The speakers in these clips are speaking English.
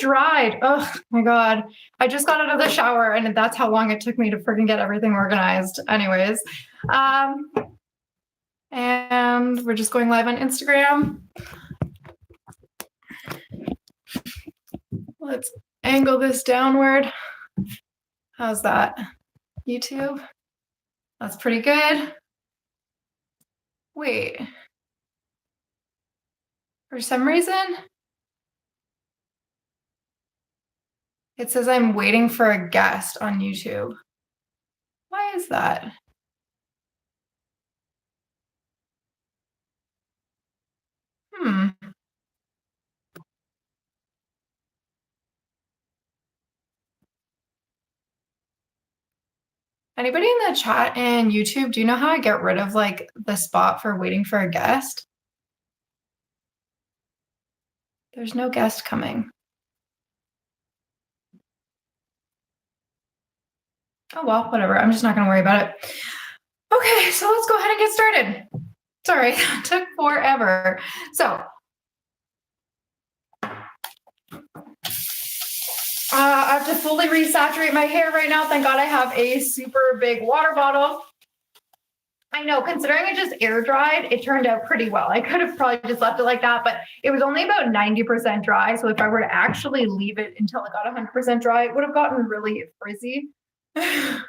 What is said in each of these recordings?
dried. Oh my God. I just got out of the shower and that's how long it took me to freaking get everything organized. Anyways. And we're just going live on Instagram. Let's angle this downward. How's that? YouTube? That's pretty good. Wait. For some reason, it says I'm waiting for a guest on YouTube. Why is that? Anybody in the chat and YouTube, do you know how I get rid of like the spot for waiting for a guest? There's no guest coming. Oh, well, whatever. I'm just not going to worry about it. Okay, so let's go ahead and get started. Sorry, it took forever. So I have to fully resaturate my hair right now. Thank God I have a super big water bottle. I know, considering it just air dried, it turned out pretty well. I could have probably just left it like that, but it was only about 90% dry. So if I were to actually leave it until it got 100% dry, it would have gotten really frizzy. I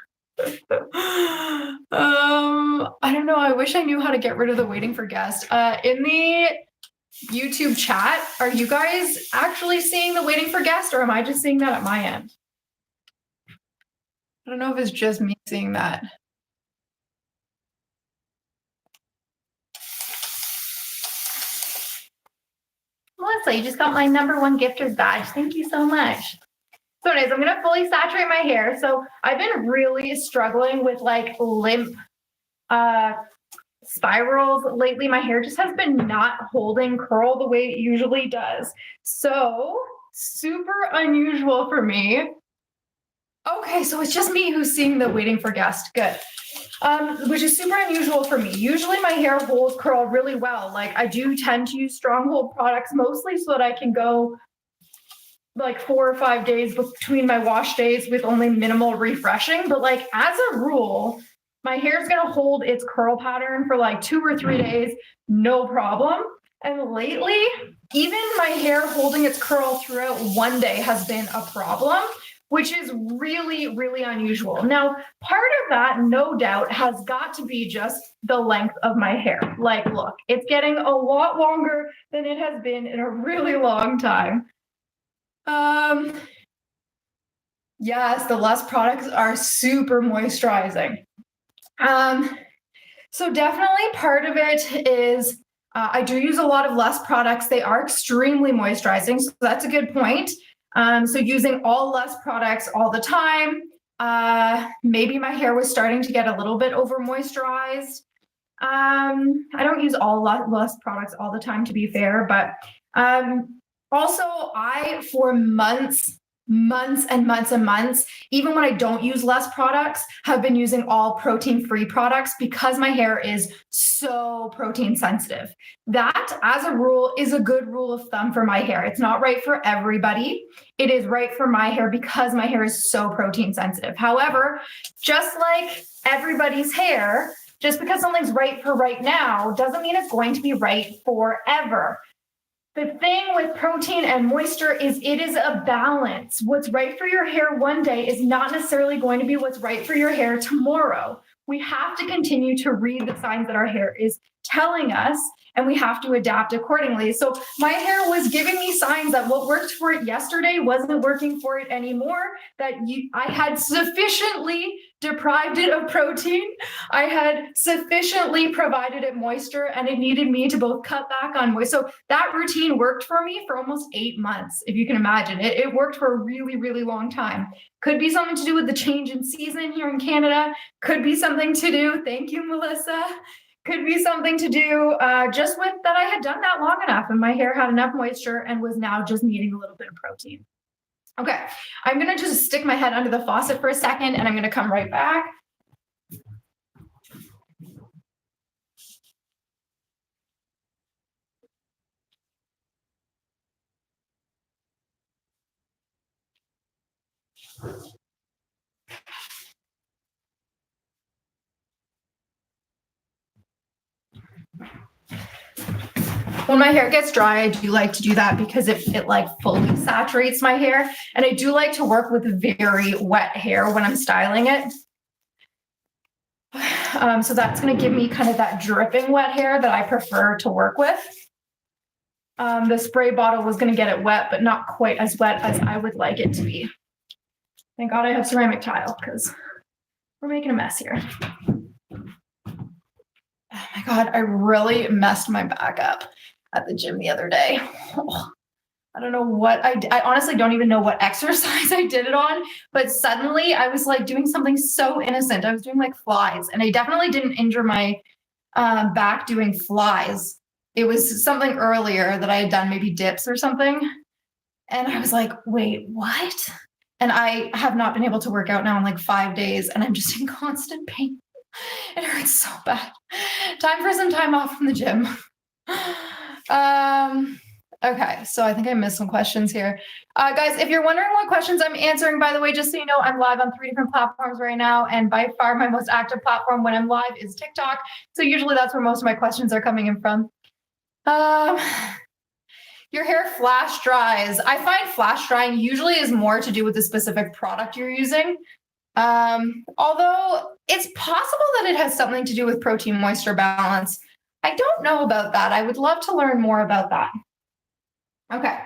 don't know. I wish I knew how to get rid of the waiting for guests. In the YouTube chat, are you guys actually seeing the waiting for guest, or am I just seeing that at my end? I don't know if it's just me seeing that. Melissa, you just got my #1 gifter's badge. Thank you so much. So anyways, I'm going to fully saturate my hair. So I've been really struggling with like limp spirals lately. My hair just has been not holding curl the way it usually does. So super unusual for me. Okay, so it's just me who's seeing the waiting for guest. Good. Which is super unusual for me. Usually my hair holds curl really well. Like I do tend to use stronghold products mostly so that I can go like 4 or 5 days between my wash days with only minimal refreshing. But like as a rule, my hair is going to hold its curl pattern for like 2 or 3 days, no problem. And lately, even my hair holding its curl throughout one day has been a problem, which is really, really unusual. Now, part of that, no doubt, has got to be just the length of my hair. Like, look, it's getting a lot longer than it has been in a really long time. Yes, the Less products are super moisturizing. So definitely part of it is I do use a lot of Less products. They are extremely moisturizing, so that's a good point. So using all Less products all the time, maybe my hair was starting to get a little bit over moisturized. I don't use all Less products all the time, to be fair, but also I, for months and months, even when I don't use Less products, have been using all protein-free products because my hair is so protein sensitive. That, as a rule, is a good rule of thumb for my hair. It's not right for everybody. It is right for my hair because my hair is so protein sensitive. However, just like everybody's hair, just because something's right for right now doesn't mean it's going to be right forever. The thing with protein and moisture is it is a balance. What's right for your hair one day is not necessarily going to be what's right for your hair tomorrow. We have to continue to read the signs that our hair is telling us, and we have to adapt accordingly. So my hair was giving me signs that what worked for it yesterday wasn't working for it anymore, that I had sufficiently deprived it of protein, I had sufficiently provided it moisture, and it needed me to both cut back on moisture. So that routine worked for me for almost 8 months, if you can imagine. It worked for a really, really long time. Could be something to do with the change in season here in Canada. Could be something to do, thank you, Melissa. Could be something to do just with that I had done that long enough and my hair had enough moisture and was now just needing a little bit of protein. Okay, I'm gonna just stick my head under the faucet for a second and I'm gonna come right back. When my hair gets dry, I do like to do that because it like fully saturates my hair. And I do like to work with very wet hair when I'm styling it. So that's going to give me kind of that dripping wet hair that I prefer to work with. The spray bottle was going to get it wet, but not quite as wet as I would like it to be. Thank God I have ceramic tile because we're making a mess here. Oh my God, I really messed my back up at the gym the other day. I don't know what I honestly don't even know what exercise I did it on, but suddenly I was like doing something so innocent. I was doing like flies, and I definitely didn't injure my back doing flies. It was something earlier that I had done, maybe dips or something. And I was like, wait, what? And I have not been able to work out now in like 5 days, and I'm just in constant pain. It hurts so bad. Time for some time off from the gym. Okay, so I think I missed some questions here. Guys, if you're wondering what questions I'm answering, by the way, just so you know, I'm live on 3 different platforms right now, and by far my most active platform when I'm live is TikTok. So usually that's where most of my questions are coming in from. Your hair flash dries. I find flash drying usually is more to do with the specific product you're using. Although it's possible that it has something to do with protein moisture balance. I don't know about that. I would love to learn more about that. Okay,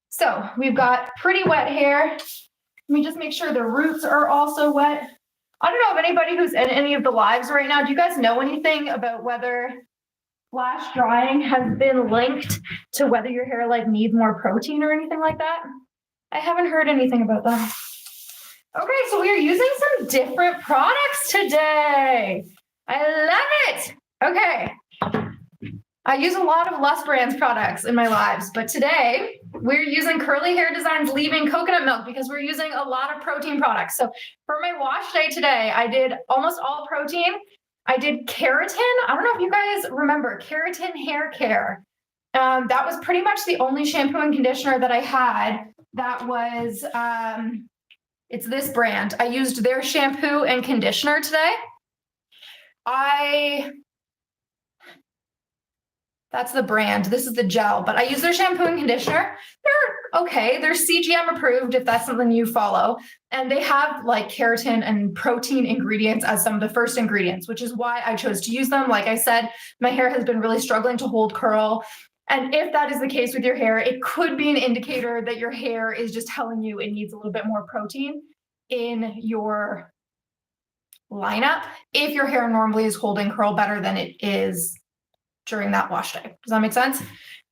so we've got pretty wet hair. Let me just make sure the roots are also wet. I don't know if anybody who's in any of the lives right now, do you guys know anything about whether flash drying has been linked to whether your hair like needs more protein or anything like that? I haven't heard anything about that. Okay, so we are using some different products today. I love it. Okay. I use a lot of Lust Brands products in my lives, but today we're using Curly Hair Designs leave-in coconut milk because we're using a lot of protein products. So for my wash day today, I did almost all protein. I did keratin. I don't know if you guys remember keratin hair care. That was pretty much the only shampoo and conditioner that I had that was, it's this brand. I used their shampoo and conditioner today. That's the brand. This is the gel, but I use their shampoo and conditioner. They're okay. They're CGM approved if that's something you follow. And they have like keratin and protein ingredients as some of the first ingredients, which is why I chose to use them. Like I said, my hair has been really struggling to hold curl. And if that is the case with your hair, it could be an indicator that your hair is just telling you it needs a little bit more protein in your lineup if your hair normally is holding curl better than it is during that wash day. Does that make sense?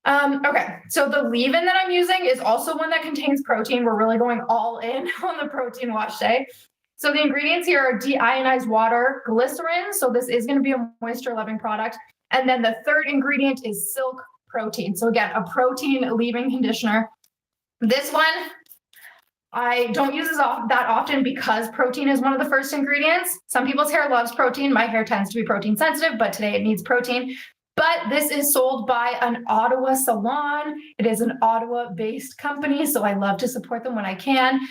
Okay, so the leave-in that I'm using is also one that contains protein. We're really going all in on the protein wash day. So the ingredients here are deionized water, glycerin. So this is going to be a moisture-loving product. And then the third ingredient is silk protein. So again, a protein leave-in conditioner. This one, I don't use this that often because protein is one of the first ingredients. Some people's hair loves protein. My hair tends to be protein sensitive, but today it needs protein. But this is sold by an Ottawa salon. It is an Ottawa-based company, so I love to support them when I can.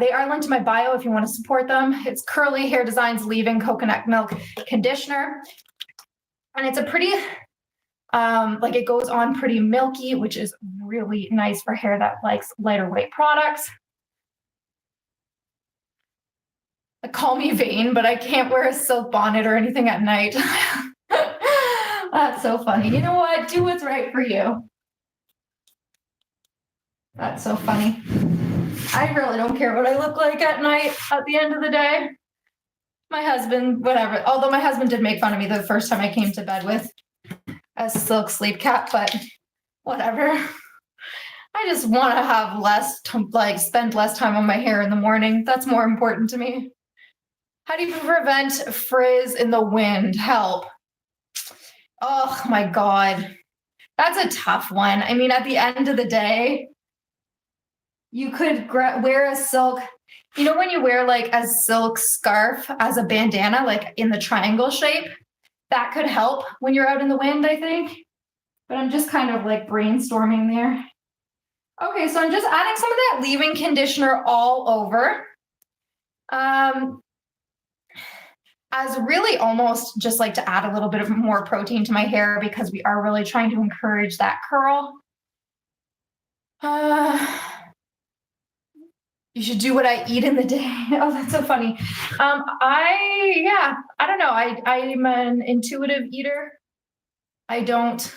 They are linked to my bio if you want to support them. It's Curly Hair Designs leave-in coconut milk conditioner. And it's a pretty, like it goes on pretty milky, which is really nice for hair that likes lighter weight products. Call me vain, but I can't wear a silk bonnet or anything at night. That's so funny. You know what? Do what's right for you. That's so funny. I really don't care what I look like at night at the end of the day. My husband, whatever. Although my husband did make fun of me the first time I came to bed with a silk sleep cap, but whatever. I just want to have less, spend less time on my hair in the morning. That's more important to me. How do you prevent frizz in the wind? Help. Oh my God. That's a tough one. I mean, at the end of the day, you could wear a silk, you know, when you wear like a silk scarf as a bandana, like in the triangle shape, that could help when you're out in the wind, I think. But I'm just kind of like brainstorming there. Okay, so I'm just adding some of that leave-in conditioner all over. As really almost just like to add a little bit of more protein to my hair because we are really trying to encourage that curl. You should do what I eat in the day. Oh, that's so funny. I don't know. I'm an intuitive eater. I don't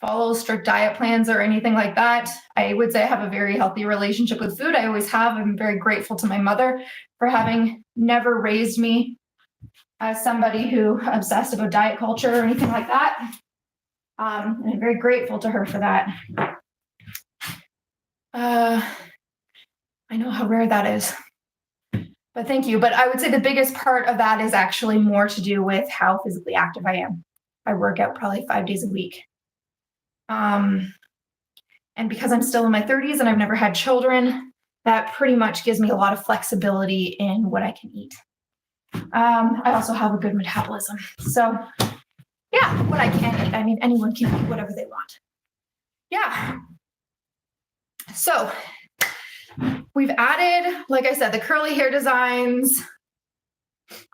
follow strict diet plans or anything like that. I would say I have a very healthy relationship with food. I always have. I'm very grateful to my mother for having never raised me as somebody who obsessed about diet culture or anything like that. And I'm very grateful to her for that. I know how rare that is, but thank you. But I would say the biggest part of that is actually more to do with how physically active I am. I work out probably 5 days a week. And because I'm still in my 30s and I've never had children, that pretty much gives me a lot of flexibility in what I can eat. I also have a good metabolism. So yeah, what I can eat. I mean, anyone can eat whatever they want. Yeah. So we've added, like I said, the curly hair designs,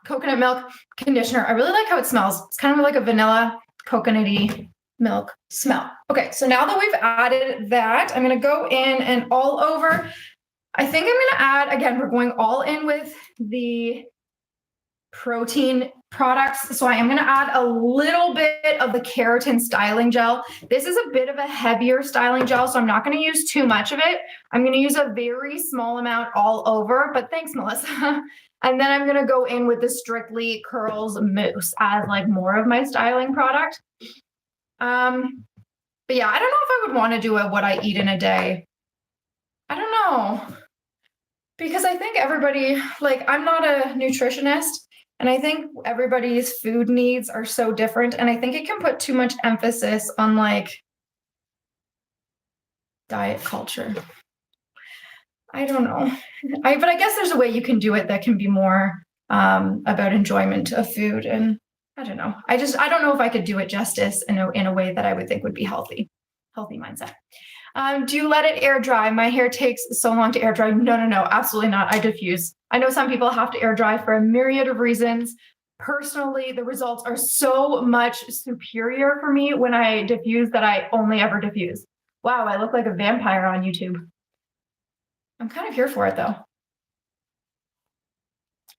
coconut milk conditioner. I really like how it smells. It's kind of like a vanilla coconutty milk smell. Okay, so now that we've added that, I'm going to go in and all over. I think I'm going to add, again, we're going all in with the protein products. So I am going to add a little bit of the keratin styling gel. This is a bit of a heavier styling gel, so I'm not going to use too much of it. I'm going to use a very small amount all over, but thanks, Melissa. And then I'm going to go in with the Strictly Curls Mousse as like more of my styling product. But yeah, I don't know if I would want to do what I eat in a day. I don't know. Because I think everybody, like, I'm not a nutritionist, and I think everybody's food needs are so different. And I think it can put too much emphasis on like diet culture. I don't know. But I guess there's a way you can do it that can be more about enjoyment of food. And I don't know. I don't know if I could do it justice in a way that I would think would be healthy mindset. Do you let it air dry? My hair takes so long to air dry. No, absolutely not. I diffuse. I know some people have to air dry for a myriad of reasons. Personally, the results are so much superior for me when I diffuse that I only ever diffuse. Wow, I look like a vampire on YouTube. I'm kind of here for it though.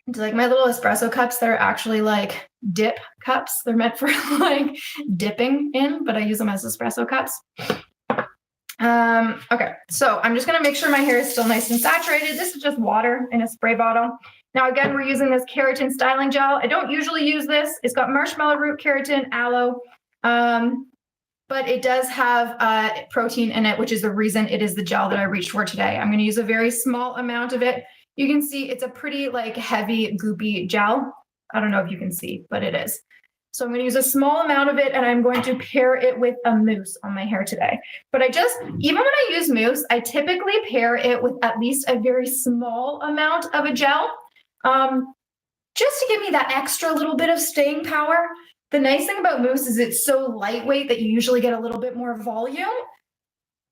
It's like my little espresso cups, they're actually like dip cups. They're meant for like dipping in, but I use them as espresso cups. Okay, so I'm just gonna make sure my hair is still nice and saturated. This is just water in a spray bottle. Now, again, we're using this keratin styling gel. I don't usually use this. It's got marshmallow root keratin, aloe, but it does have protein in it, which is the reason it is the gel that I reached for today. I'm gonna use a very small amount of it. You can see it's a pretty like heavy, goopy gel. I don't know if you can see, but it is. So I'm going to use a small amount of it and I'm going to pair it with a mousse on my hair today. But even when I use mousse, I typically pair it with at least a very small amount of a gel, just to give me that extra little bit of staying power. The nice thing about mousse is it's so lightweight that you usually get a little bit more volume,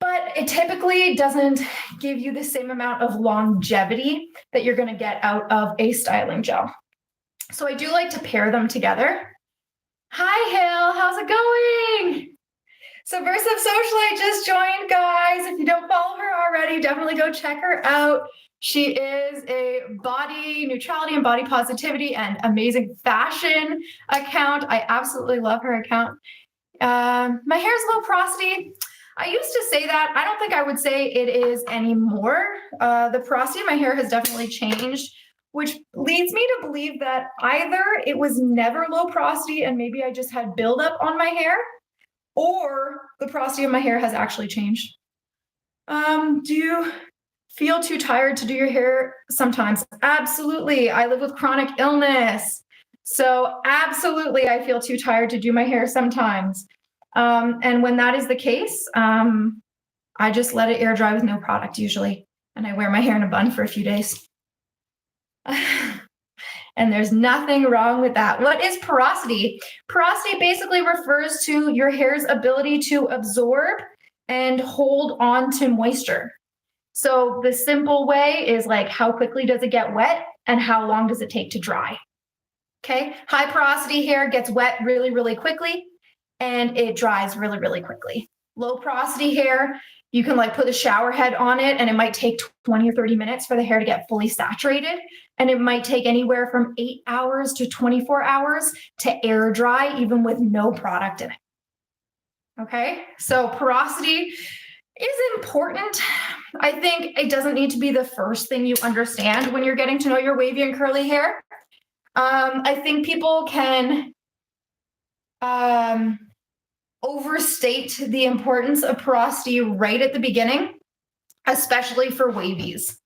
but it typically doesn't give you the same amount of longevity that you're going to get out of a styling gel. So I do like to pair them together. Hi, Hale. How's it going? Subversive Socialite just joined, guys. If you don't follow her already, definitely go check her out. She is a body neutrality and body positivity and amazing fashion account. I absolutely love her account. My hair is low porosity. I used to say that. I don't think I would say it is anymore. The porosity of my hair has definitely changed, which leads me to believe that either it was never low porosity and maybe I just had buildup on my hair, or the porosity of my hair has actually changed. Do you feel too tired to do your hair sometimes? Absolutely. I live with chronic illness. So absolutely, I feel too tired to do my hair sometimes. And when that is the case, I just let it air dry with no product usually. And I wear my hair in a bun for a few days. And there's nothing wrong with that. What is porosity? Porosity basically refers to your hair's ability to absorb and hold on to moisture. So the simple way is like, how quickly does it get wet and how long does it take to dry? Okay, high porosity hair gets wet really, really quickly and it dries really, really quickly. Low porosity hair, you can like put a shower head on it and it might take 20 or 30 minutes for the hair to get fully saturated. And it might take anywhere from 8 hours to 24 hours to air dry, even with no product in it. Okay, so porosity is important. I think it doesn't need to be the first thing you understand when you're getting to know your wavy and curly hair. I think people can overstate the importance of porosity right at the beginning, especially for wavies.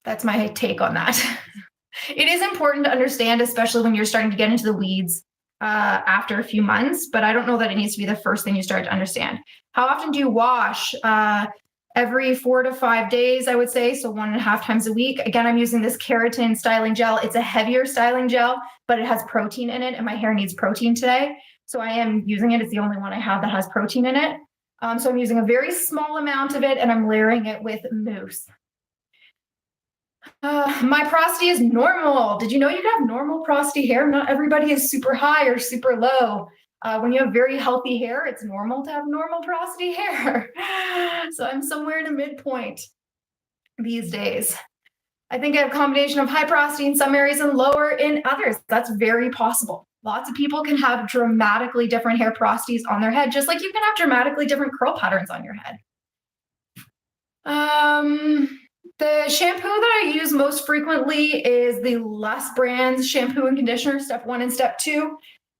That's my take on that. It is important to understand, especially when you're starting to get into the weeds after a few months, but I don't know that it needs to be the first thing you start to understand. How often do you wash? Every 4 to 5 days, I would say, so 1.5 times a week. Again, I'm using this keratin styling gel. It's a heavier styling gel, but it has protein in it, and my hair needs protein today. So I am using it. It's the only one I have that has protein in it. So I'm using a very small amount of it, and I'm layering it with mousse. My porosity is normal. Did you know you can have normal porosity hair? Not everybody is super high or super low. When you have very healthy hair, it's normal to have normal porosity hair. So I'm somewhere in a midpoint these days. I think I have a combination of high porosity in some areas and lower in others. That's very possible. Lots of people can have dramatically different hair porosities on their head, just like you can have dramatically different curl patterns on your head. The shampoo that I use most frequently is the Less Brands shampoo and conditioner, step 1 and step 2.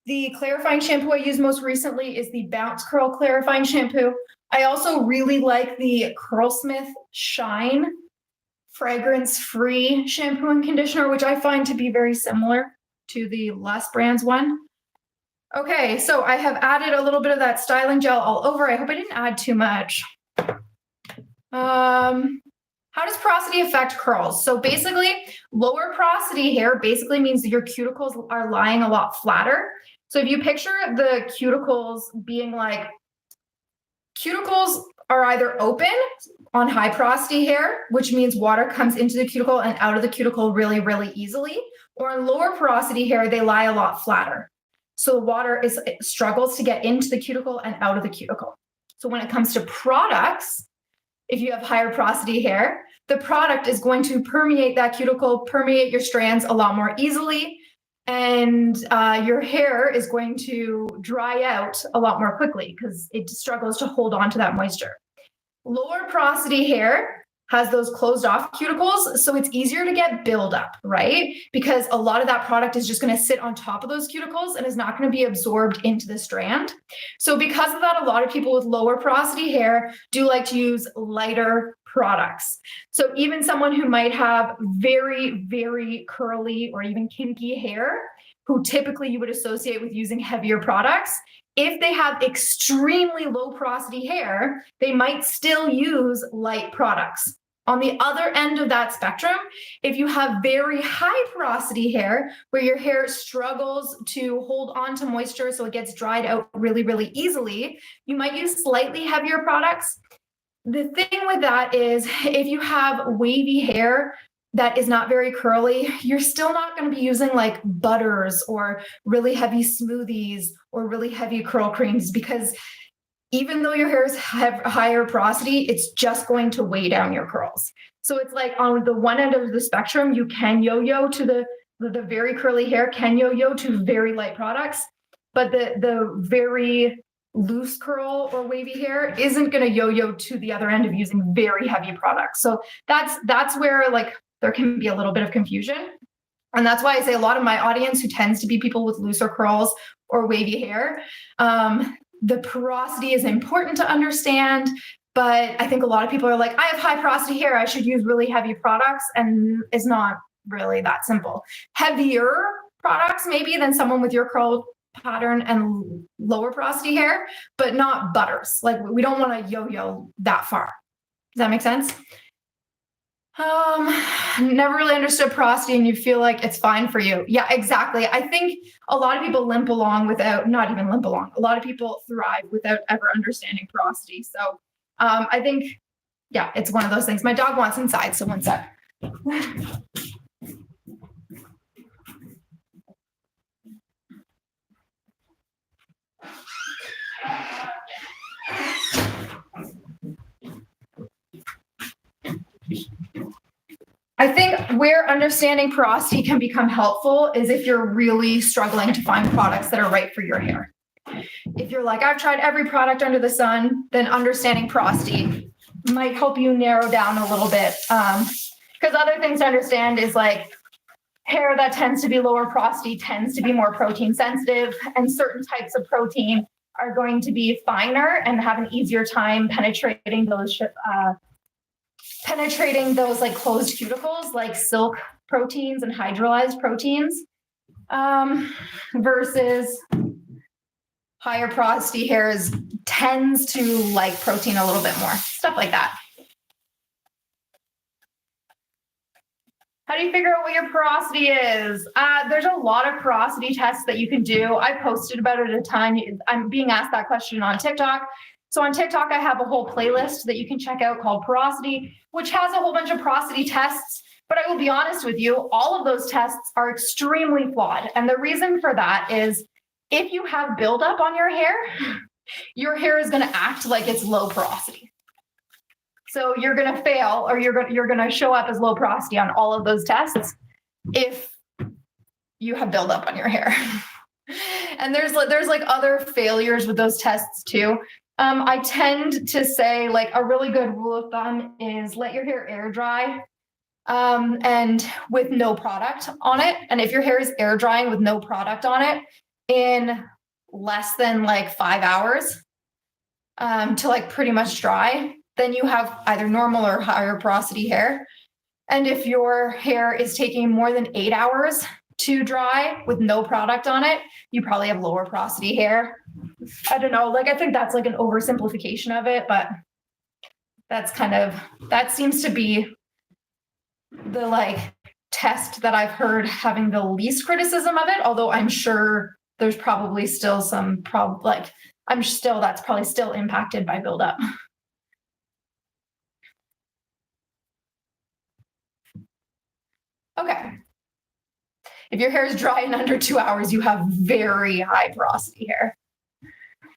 The clarifying shampoo I use most recently is the Bounce Curl clarifying shampoo. I also really like the Curlsmith Shine fragrance-free shampoo and conditioner, which I find to be very similar to the Less Brands one. Okay, so I have added a little bit of that styling gel all over. I hope I didn't add too much. How does porosity affect curls? So basically, lower porosity hair basically means that your cuticles are lying a lot flatter. So if you picture the cuticles being like, cuticles are either open on high porosity hair, which means water comes into the cuticle and out of the cuticle really, really easily, or in lower porosity hair, they lie a lot flatter. So the water struggles to get into the cuticle and out of the cuticle. So when it comes to products, if you have higher porosity hair, the product is going to permeate that cuticle, permeate your strands a lot more easily, and your hair is going to dry out a lot more quickly because it struggles to hold on to that moisture. Lower porosity hair has those closed off cuticles, so it's easier to get buildup, right? Because a lot of that product is just going to sit on top of those cuticles and is not going to be absorbed into the strand. So because of that, a lot of people with lower porosity hair do like to use lighter products. So even someone who might have very, very curly or even kinky hair, who typically you would associate with using heavier products, if they have extremely low porosity hair, they might still use light products. On the other end of that spectrum, if you have very high porosity hair, where your hair struggles to hold on to moisture so it gets dried out really, really easily, you might use slightly heavier products. The thing with that is if you have wavy hair that is not very curly, you're still not going to be using like butters or really heavy smoothies or really heavy curl creams, because even though your hairs have higher porosity, it's just going to weigh down your curls. So it's like on the one end of the spectrum, you can yo-yo to the very curly hair, can yo-yo to very light products, but the very loose curl or wavy hair isn't going to yo-yo to the other end of using very heavy products. So that's where like there can be a little bit of confusion. And that's why I say a lot of my audience, who tends to be people with looser curls or wavy hair, the porosity is important to understand, but I think a lot of people are like, I have high porosity hair, I should use really heavy products, and it's not really that simple. Heavier products maybe than someone with your curl pattern and lower porosity hair, but not butters. Like we don't want to yo-yo that far. Does that make sense? Never really understood porosity and you feel like it's fine for you. Yeah, exactly. I think a lot of people limp along without, not even limp along. A lot of people thrive without ever understanding porosity. So I think Yeah, it's one of those things. My dog wants inside, so one sec. I think where understanding porosity can become helpful is if you're really struggling to find products that are right for your hair. If you're like, I've tried every product under the sun, then understanding porosity might help you narrow down a little bit. Because other things to understand is like hair that tends to be lower porosity tends to be more protein sensitive, and certain types of protein are going to be finer and have an easier time penetrating those like closed cuticles, like silk proteins and hydrolyzed proteins, versus higher porosity hairs tends to like protein a little bit more, stuff like that. How do you figure out what your porosity is? There's a lot of porosity tests that you can do. I posted about it at a time. I'm being asked that question on TikTok. So on TikTok, I have a whole playlist that you can check out called Porosity, which has a whole bunch of porosity tests. But I will be honest with you, all of those tests are extremely flawed. And the reason for that is if you have buildup on your hair is going to act like it's low porosity. So you're going to fail, or you're going to show up as low porosity on all of those tests if you have buildup on your hair. And there's like other failures with those tests too. I tend to say like a really good rule of thumb is let your hair air dry and with no product on it. And if your hair is air drying with no product on it in less than like 5 hours to like pretty much dry, then you have either normal or higher porosity hair. And if your hair is taking more than 8 hours to dry with no product on it, you probably have lower porosity hair. I don't know, like I think that's like an oversimplification of it, but that seems to be the like test that I've heard having the least criticism of it, although I'm sure there's probably still some that's probably still impacted by buildup. Okay. If your hair is dry in under 2 hours, you have very high porosity hair.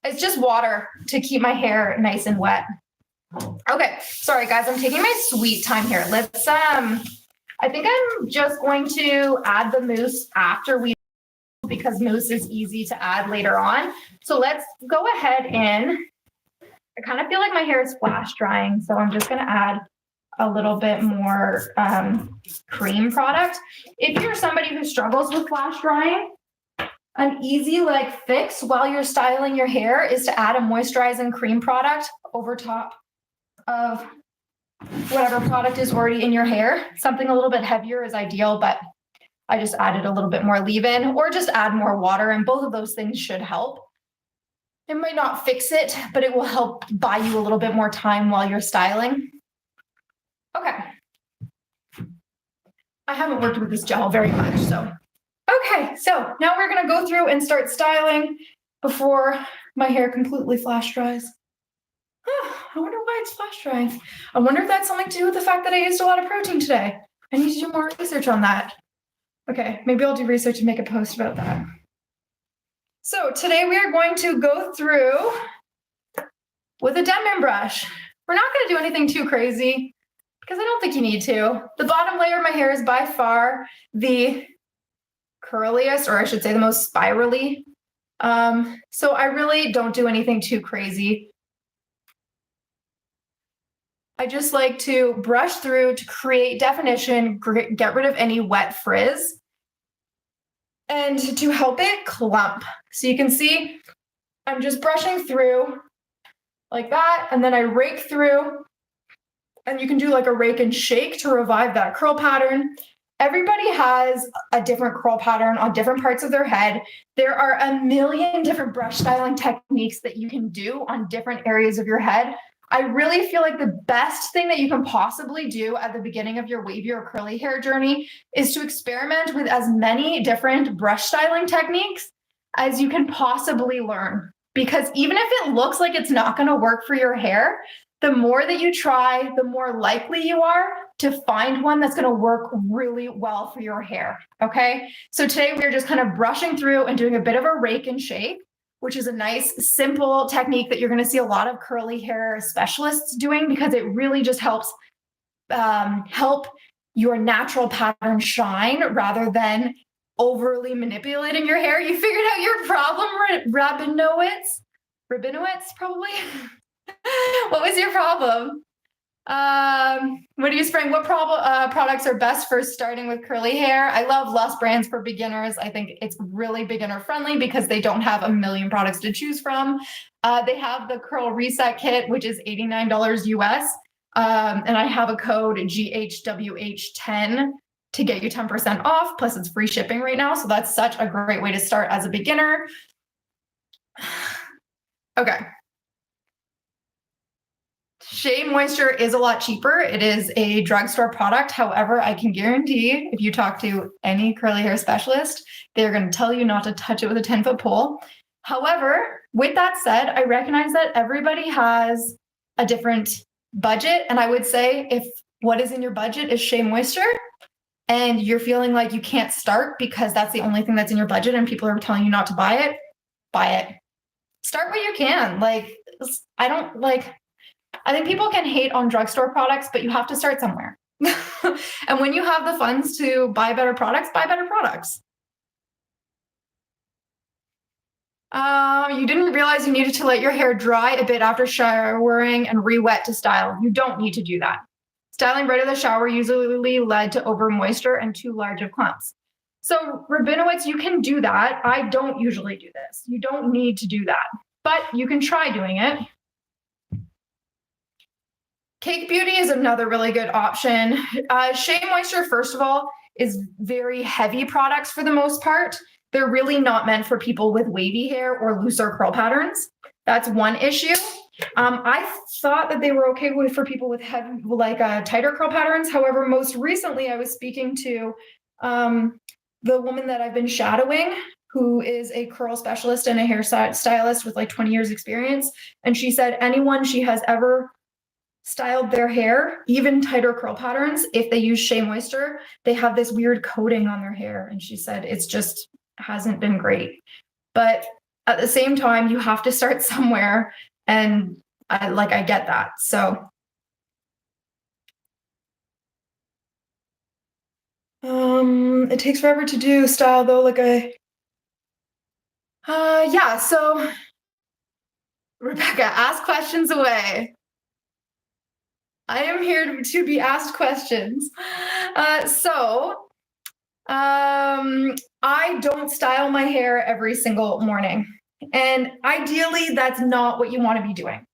It's just water to keep my hair nice and wet. Okay, sorry guys, I'm taking my sweet time here. Let's, I think I'm just going to add the mousse after because mousse is easy to add later on. So let's go ahead and, I kind of feel like my hair is flash drying, so I'm just gonna add a little bit more cream product. If you're somebody who struggles with flash drying, an easy like fix while you're styling your hair is to add a moisturizing cream product over top of whatever product is already in your hair. Something a little bit heavier is ideal, but I just added a little bit more leave-in, or just add more water, and both of those things should help. It might not fix it, but it will help buy you a little bit more time while you're styling. Okay. I haven't worked with this gel very much, so. Okay, so now we're gonna go through and start styling before my hair completely flash dries. I wonder why it's flash drying. I wonder if that's something to do with the fact that I used a lot of protein today. I need to do more research on that. Okay, maybe I'll do research and make a post about that. So today we are going to go through with a Denman brush. We're not going to do anything too crazy because I don't think you need to. The bottom layer of my hair is by far the curliest, or I should say the most spirally. So I really don't do anything too crazy. I just like to brush through to create definition, get rid of any wet frizz, and to help it clump. So you can see I'm just brushing through like that, and then I rake through, and you can do like a rake and shake to revive that curl pattern. Everybody has a different curl pattern on different parts of their head. There are a million different brush styling techniques that you can do on different areas of your head. I really feel like the best thing that you can possibly do at the beginning of your wavy or curly hair journey is to experiment with as many different brush styling techniques as you can possibly learn. Because even if it looks like it's not going to work for your hair, the more that you try, the more likely you are to find one that's going to work really well for your hair. Okay. So today we're just kind of brushing through and doing a bit of a rake and shake, which is a nice, simple technique that you're going to see a lot of curly hair specialists doing because it really just helps help your natural pattern shine rather than overly manipulating your hair. You figured out your problem, Rabinowitz, probably. What was your problem? What are you spraying? What products are best for starting with curly hair? I love Less brands for beginners. I think it's really beginner friendly because they don't have a million products to choose from. They have the Curl Reset Kit, which is $89 US. And I have a code GHWH10 to get you 10% off. Plus it's free shipping right now. So that's such a great way to start as a beginner. Okay. Shea Moisture is a lot cheaper. It is a drugstore product. However, I can guarantee if you talk to any curly hair specialist, they're going to tell you not to touch it with a 10-foot pole. However, with that said, I recognize that everybody has a different budget. And I would say if what is in your budget is Shea Moisture and you're feeling like you can't start because that's the only thing that's in your budget and people are telling you not to buy it, buy it. Start where you can. Like, I think people can hate on drugstore products, but you have to start somewhere. And when you have the funds to buy better products, buy better products. You didn't realize you needed to let your hair dry a bit after showering and re-wet to style. You don't need to do that. Styling right out of the shower usually led to over moisture and too large of clumps. So Rabinowitz, you can do that. I don't usually do this. You don't need to do that, but you can try doing it. Cake Beauty is another really good option. Shea Moisture, first of all, is very heavy products for the most part. They're really not meant for people with wavy hair or looser curl patterns. That's one issue. I thought that they were okay for people with tighter curl patterns. However, most recently I was speaking to the woman that I've been shadowing, who is a curl specialist and a hairstylist with like 20 years experience. And she said anyone she has ever styled their hair, even tighter curl patterns, if they use Shea Moisture, they have this weird coating on their hair. And she said it's just hasn't been great. But at the same time, you have to start somewhere. And I get that. So it takes forever to do style though. Yeah. So Rebecca, ask questions away. I am here to be asked questions. I don't style my hair every single morning. And ideally, that's not what you want to be doing.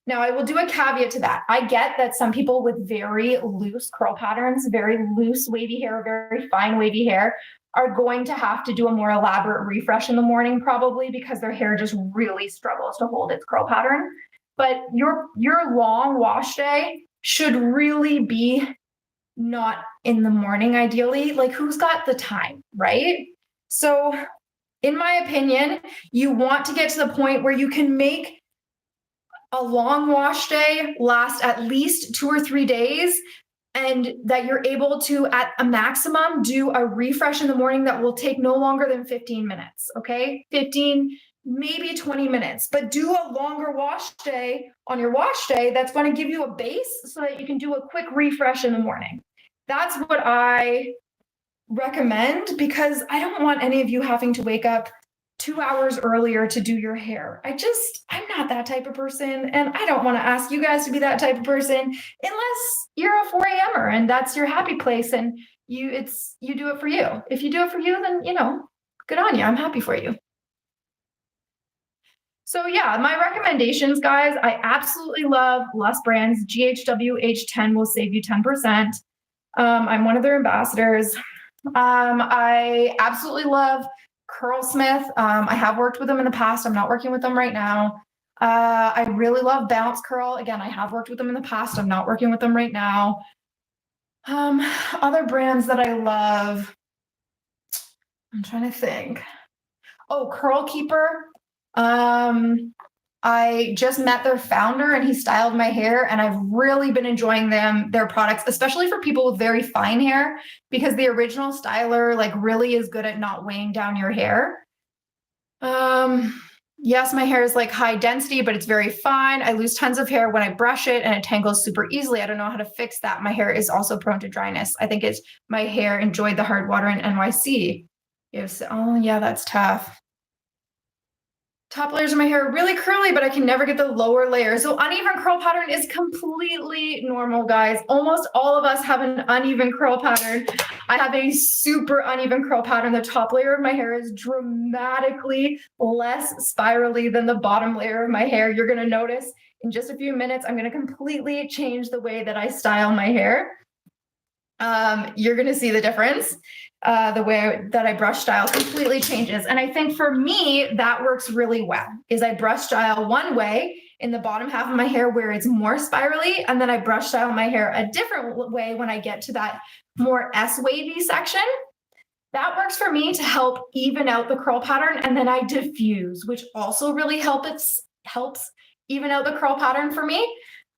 Now, I will do a caveat to that. I get that some people with very loose curl patterns, very loose wavy hair, very fine wavy hair, are going to have to do a more elaborate refresh in the morning, probably because their hair just really struggles to hold its curl pattern. But your long wash day should really be not in the morning, ideally. Like, who's got the time, right? So, in my opinion, you want to get to the point where you can make a long wash day last at least 2 or 3 days, and that you're able to, at a maximum, do a refresh in the morning that will take no longer than 15 minutes, okay? 15, maybe 20 minutes, but do a longer wash day on your wash day that's going to give you a base so that you can do a quick refresh in the morning. That's what I recommend, because I don't want any of you having to wake up 2 hours earlier to do your hair. I'm not that type of person, and I don't want to ask you guys to be that type of person unless you're a 4 a.m.er and that's your happy place and you do it for you. If you do it for you, then good on you. I'm happy for you. So yeah, my recommendations, guys, I absolutely love Less Brands. GHWH10 will save you 10%. I'm one of their ambassadors. I absolutely love Curlsmith. I have worked with them in the past. I'm not working with them right now. I really love Bounce Curl. Again, I have worked with them in the past. I'm not working with them right now. Other brands that I love. I'm trying to think. Oh, Curl Keeper. I just met their founder and he styled my hair, and I've really been enjoying their products, especially for people with very fine hair, because the original styler like really is good at not weighing down your hair. Yes, my hair is like high density, but it's very fine. I lose tons of hair when I brush it and it tangles super easily. I don't know how to fix that. My hair is also prone to dryness. I think it's my hair enjoyed the hard water in NYC. Yes. Oh yeah, that's tough. Top layers of my hair are really curly, but I can never get the lower layer. So uneven curl pattern is completely normal, guys. Almost all of us have an uneven curl pattern. I have a super uneven curl pattern. The top layer of my hair is dramatically less spirally than the bottom layer of my hair. You're going to notice in just a few minutes, I'm going to completely change the way that I style my hair. You're going to see the difference. The way that I brush style completely changes. And I think for me, that works really well, is I brush style one way in the bottom half of my hair where it's more spirally, and then I brush style my hair a different way when I get to that more S-wavy section. That works for me to help even out the curl pattern. And then I diffuse, which also really helps even out the curl pattern for me.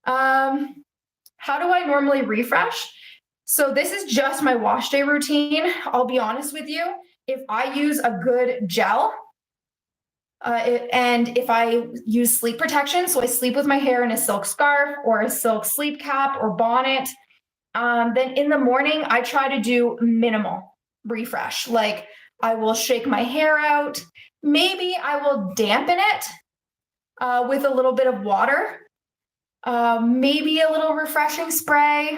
How do I normally refresh? So this is just my wash day routine. I'll be honest with you. If I use a good gel, and if I use sleep protection, so I sleep with my hair in a silk scarf or a silk sleep cap or bonnet, then in the morning, I try to do minimal refresh. Like I will shake my hair out. Maybe I will dampen it with a little bit of water, maybe a little refreshing spray,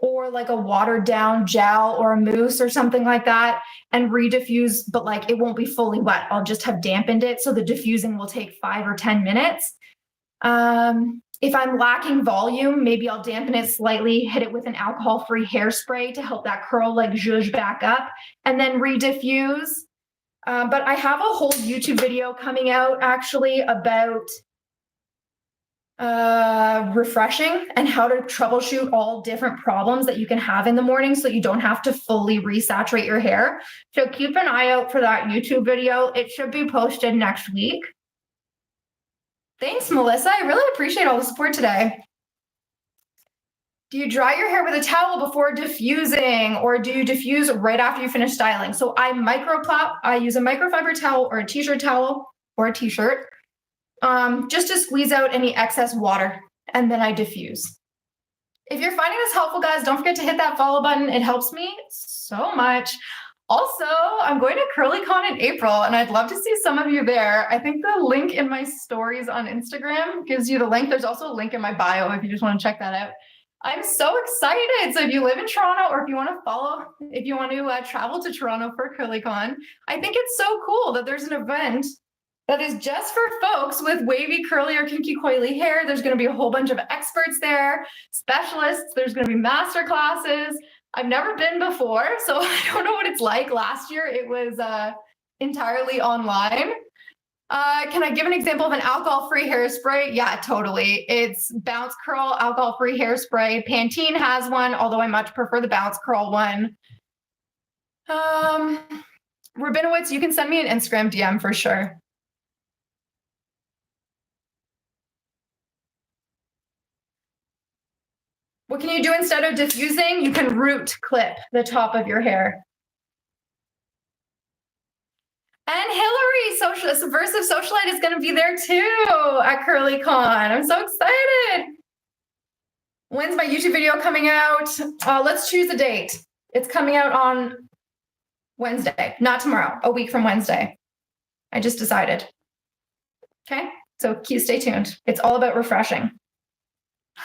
or like a watered down gel or a mousse or something like that, and re-diffuse, but like it won't be fully wet. I'll just have dampened it. So the diffusing will take 5 or 10 minutes. If I'm lacking volume, maybe I'll dampen it slightly, hit it with an alcohol-free hairspray to help that curl like zhuzh back up, and then re-diffuse. But I have a whole YouTube video coming out actually about refreshing and how to troubleshoot all different problems that you can have in the morning so you don't have to fully resaturate your hair. So keep an eye out for that YouTube video. It should be posted next week. Thanks, Melissa. I really appreciate all the support today. Do you dry your hair with a towel before diffusing, or do you diffuse right after you finish styling? So I use a microfiber towel or a t-shirt towel or a t-shirt. Just to squeeze out any excess water, and then I diffuse. If you're finding this helpful, guys, don't forget to hit that follow button. It helps me so much. Also, I'm going to CurlyCon in April, and I'd love to see some of you there. I think the link in my stories on Instagram gives you the link. There's also a link in my bio if you just want to check that out. I'm so excited. So if you live in Toronto, or if you want to travel to Toronto for CurlyCon, I think it's so cool that there's an event that is just for folks with wavy, curly, or kinky, coily hair. There's going to be a whole bunch of experts there, specialists. There's going to be master classes. I've never been before, so I don't know what it's like. Last year, it was entirely online. Can I give an example of an alcohol-free hairspray? Yeah, totally. It's Bounce Curl alcohol-free hairspray. Pantene has one, although I much prefer the Bounce Curl one. Rabinowitz, you can send me an Instagram DM for sure. What can you do instead of diffusing? You can root clip the top of your hair. And Hillary, Subversive Socialite, is going to be there too at CurlyCon. I'm so excited. When's my YouTube video coming out? Let's choose a date. It's coming out on Wednesday, not tomorrow, a week from Wednesday. I just decided. Okay, so stay tuned. It's all about refreshing.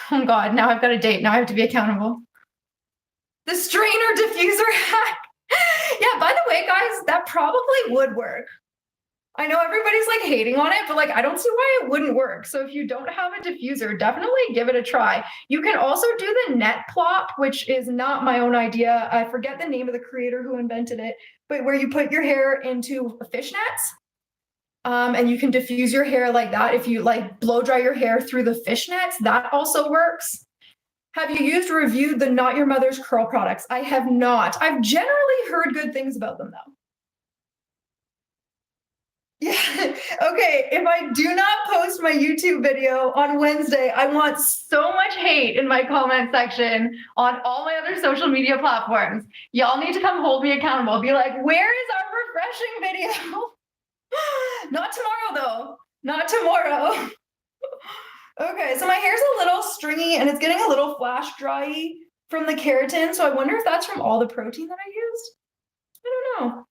Oh God, now I've got a date. Now I have to be accountable. The strainer diffuser hack. Yeah, by the way, guys, that probably would work. I know everybody's like hating on it, but like, I don't see why it wouldn't work. So if you don't have a diffuser, definitely give it a try. You can also do the net plop, which is not my own idea. I forget the name of the creator who invented it, but where you put your hair into fishnets. And you can diffuse your hair like that. If you like blow dry your hair through the fishnets, that also works. Have you reviewed the Not Your Mother's Curl products? I have not. I've generally heard good things about them though. Yeah. Okay. If I do not post my YouTube video on Wednesday, I want so much hate in my comment section on all my other social media platforms. Y'all need to come hold me accountable. Be like, where is our refreshing video? Not tomorrow, though. Not tomorrow. Okay. So my hair's a little stringy and it's getting a little flash dry from the keratin. So I wonder if that's from all the protein that I used. I don't know.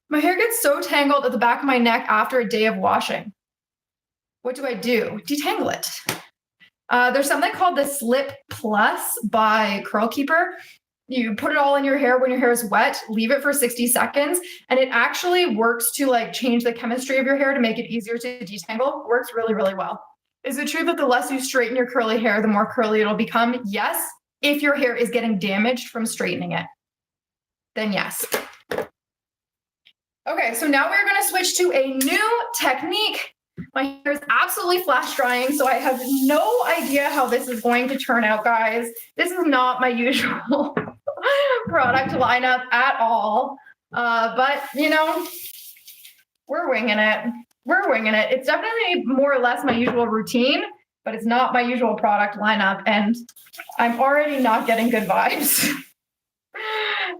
My hair gets so tangled at the back of my neck after a day of washing. What do? Detangle it. There's something called the Slip Plus by Curl Keeper. You put it all in your hair when your hair is wet, leave it for 60 seconds, and it actually works to like change the chemistry of your hair to make it easier to detangle. Works really, really well. Is it true that the less you straighten your curly hair, the more curly it'll become? Yes. If your hair is getting damaged from straightening it, then yes. Okay, so now we're going to switch to a new technique. My hair is absolutely flash drying, so I have no idea how this is going to turn out, guys. This is not my usual product lineup at all. But, you know, we're winging it. We're winging it. It's definitely more or less my usual routine, but it's not my usual product lineup. And I'm already not getting good vibes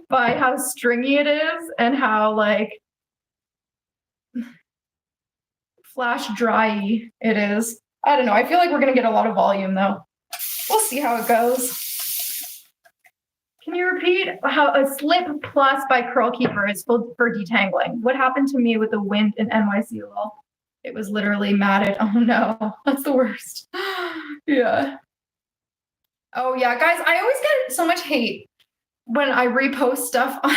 by how stringy it is and how, like, flash dry it is. I don't know. I feel like we're going to get a lot of volume though. We'll see how it goes. Can you repeat how a Slip Plus by Curl Keeper is for detangling? What happened to me with the wind in NYC? It was literally matted. Oh no, that's the worst. Yeah. Oh yeah, guys, I always get so much hate when I repost stuff on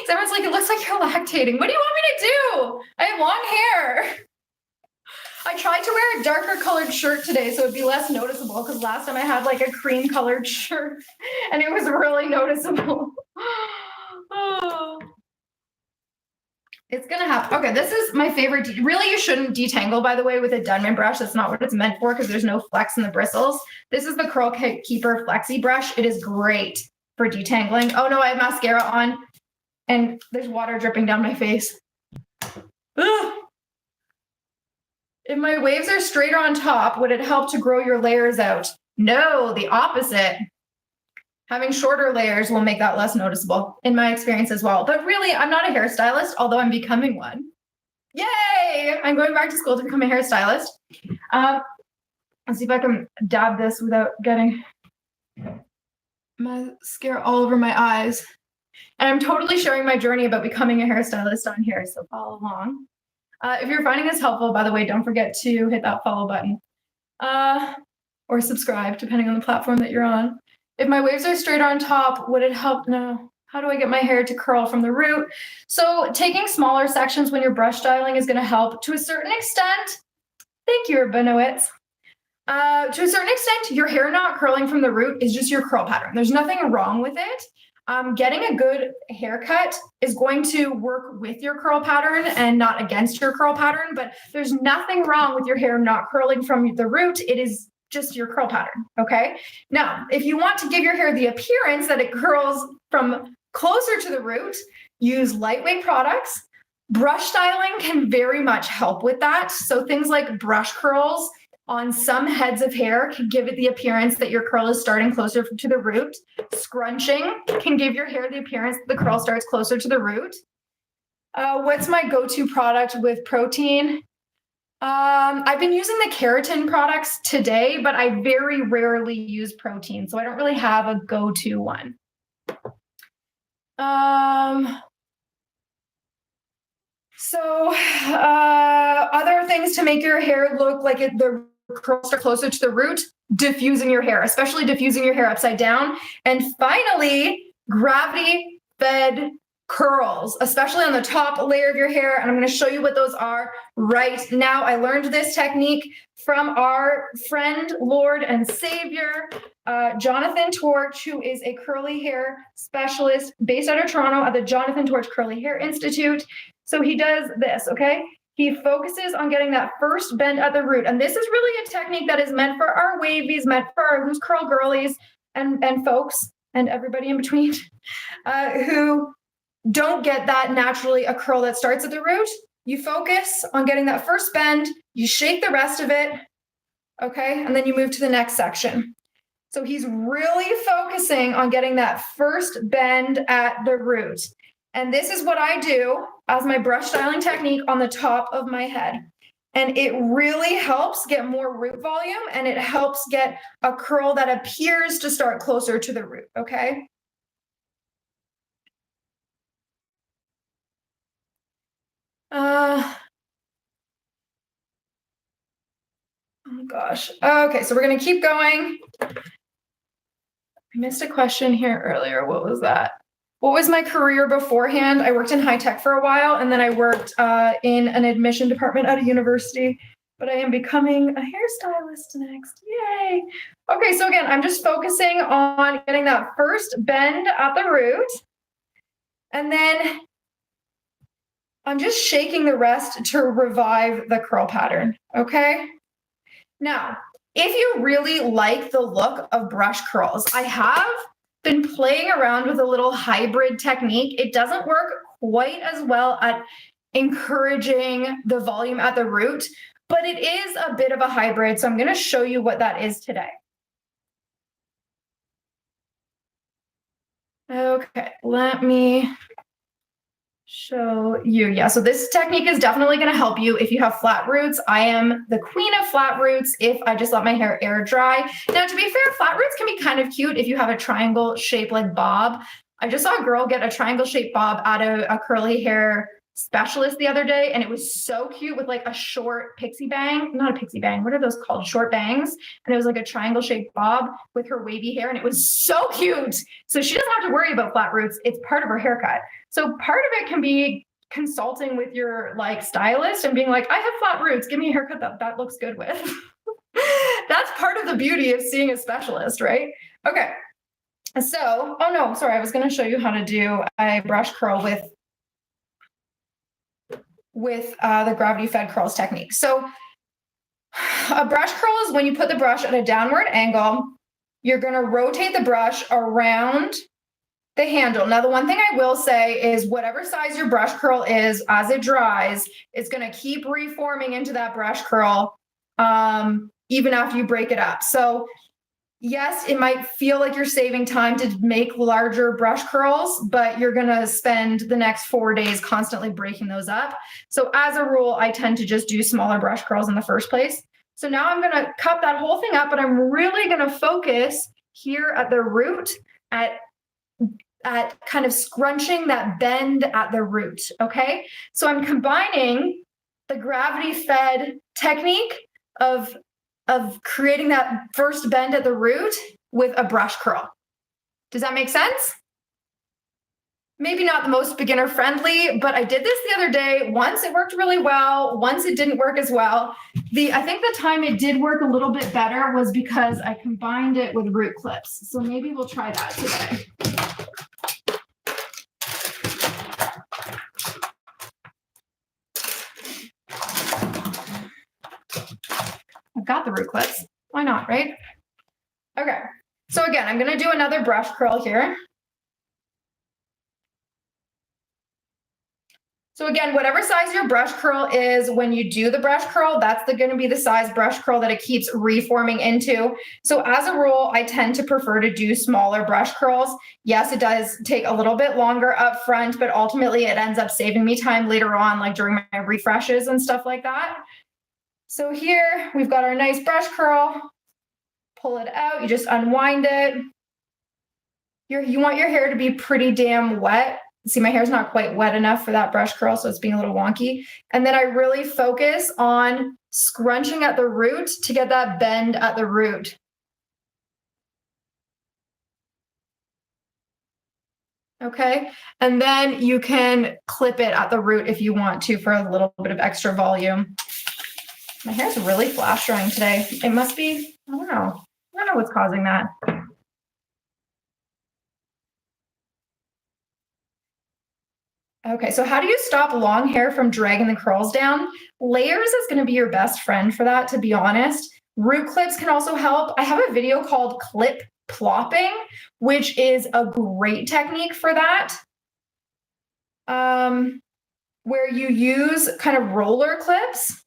everyone's like, it looks like you're lactating. What do you want me to do? I have long hair. I tried to wear a darker colored shirt today so it'd be less noticeable because last time I had like a cream colored shirt and it was really noticeable. Oh. It's gonna happen. Okay, this is my favorite. Really, you shouldn't detangle, by the way, with a Denman brush. That's not what it's meant for because there's no flex in the bristles. This is the Curl Keeper Flexi brush. It is great for detangling. Oh no, I have mascara on and there's water dripping down my face. Ugh. If my waves are straighter on top, would it help to grow your layers out? No, the opposite. Having shorter layers will make that less noticeable, in my experience as well. But really, I'm not a hairstylist, although I'm becoming one. Yay! I'm going back to school to become a hairstylist. Let's see if I can dab this without getting mascara all over my eyes. And I'm totally sharing my journey about becoming a hairstylist on here, so follow along. If you're finding this helpful, by the way, don't forget to hit that follow button or subscribe, depending on the platform that you're on. If my waves are straight on top, would it help? No. How do I get my hair to curl from the root? So taking smaller sections when you're brush styling is going to help to a certain extent. Thank you, Urbanowitz. To a certain extent, your hair not curling from the root is just your curl pattern. There's nothing wrong with it. Getting a good haircut is going to work with your curl pattern and not against your curl pattern, but there's nothing wrong with your hair not curling from the root. It is just your curl pattern, okay? Now, if you want to give your hair the appearance that it curls from closer to the root, use lightweight products. Brush styling can very much help with that. So things like brush curls on some heads of hair can give it the appearance that your curl is starting closer to the root. Scrunching can give your hair the appearance that the curl starts closer to the root. What's my go-to product with protein? I've been using the keratin products today, but I very rarely use protein, so I don't really have a go-to one. Other things to make your hair look like the curls are closer to the root, diffusing your hair, especially diffusing your hair upside down. And finally, gravity-fed curls, especially on the top layer of your hair. And I'm going to show you what those are right now. I learned this technique from our friend, Lord and Savior, Jonathan Torch, who is a curly hair specialist based out of Toronto at the Jonathan Torch Curly Hair Institute. So he does this, okay? He focuses on getting that first bend at the root. And this is really a technique that is meant for our wavies, meant for our loose curl girlies and folks and everybody in between who don't get that naturally a curl that starts at the root. You focus on getting that first bend, you shake the rest of it, okay? And then you move to the next section. So he's really focusing on getting that first bend at the root. And this is what I do as my brush styling technique on the top of my head. And it really helps get more root volume, and it helps get a curl that appears to start closer to the root, okay? Oh gosh. Okay, so we're gonna keep going. I missed a question here earlier. What was that? What was my career beforehand? I worked in high tech for a while, and then I worked in an admission department at a university. But I am becoming a hairstylist next. Yay. Okay, so again, I'm just focusing on getting that first bend at the root. And then I'm just shaking the rest to revive the curl pattern, okay? Now, if you really like the look of brush curls, I have been playing around with a little hybrid technique. It doesn't work quite as well at encouraging the volume at the root, but it is a bit of a hybrid. So I'm going to show you what that is today. Okay, let me show you. Yeah, so this technique is definitely going to help you if you have flat roots. I am the queen of flat roots if I just let my hair air dry. Now, to be fair, flat roots can be kind of cute if you have a triangle shape like bob. I just saw a girl get a triangle shaped bob out of a curly hair specialist the other day, and it was so cute with like a short pixie bang, not a pixie bang, what are those called, short bangs, and it was like a triangle shaped bob with her wavy hair, and it was so cute. So she doesn't have to worry about flat roots. It's part of her haircut. So part of it can be consulting with your like stylist and being like, I have flat roots, give me a haircut that looks good with. That's part of the beauty of seeing a specialist, right? Okay, so oh no, sorry, I was going to show you how to do a brush curl with the gravity fed curls technique. So a brush curl is when you put the brush at a downward angle, you're going to rotate the brush around the handle. Now, the one thing I will say is whatever size your brush curl is, as it dries, it's going to keep reforming into that brush curl even after you break it up. So yes, it might feel like you're saving time to make larger brush curls, but you're going to spend the next 4 days constantly breaking those up. So as a rule, I tend to just do smaller brush curls in the first place. So now I'm going to cut that whole thing up, but I'm really going to focus here at the root at kind of scrunching that bend at the root, okay? So I'm combining the gravity-fed technique of creating that first bend at the root with a brush curl. Does that make sense? Maybe not the most beginner friendly, but I did this the other day. Once it worked really well, once it didn't work as well. I think the time it did work a little bit better was because I combined it with root clips. So maybe we'll try that today. I've got the root clips. Why not, right? Okay. So again, I'm going to do another brush curl here. So again, whatever size your brush curl is, when you do the brush curl, that's going to be the size brush curl that it keeps reforming into. So as a rule, I tend to prefer to do smaller brush curls. Yes, it does take a little bit longer up front, but ultimately it ends up saving me time later on, like during my refreshes and stuff like that. So here we've got our nice brush curl. Pull it out, you just unwind it. You want your hair to be pretty damn wet. See, my hair's not quite wet enough for that brush curl, so it's being a little wonky. And then I really focus on scrunching at the root to get that bend at the root. Okay, and then you can clip it at the root if you want to for a little bit of extra volume. My hair's really flash drying today. It must be, I don't know what's causing that. Okay, so how do you stop long hair from dragging the curls down? Layers is going to be your best friend for that, to be honest. Root clips can also help. I have a video called clip plopping, which is a great technique for that. where you use kind of roller clips.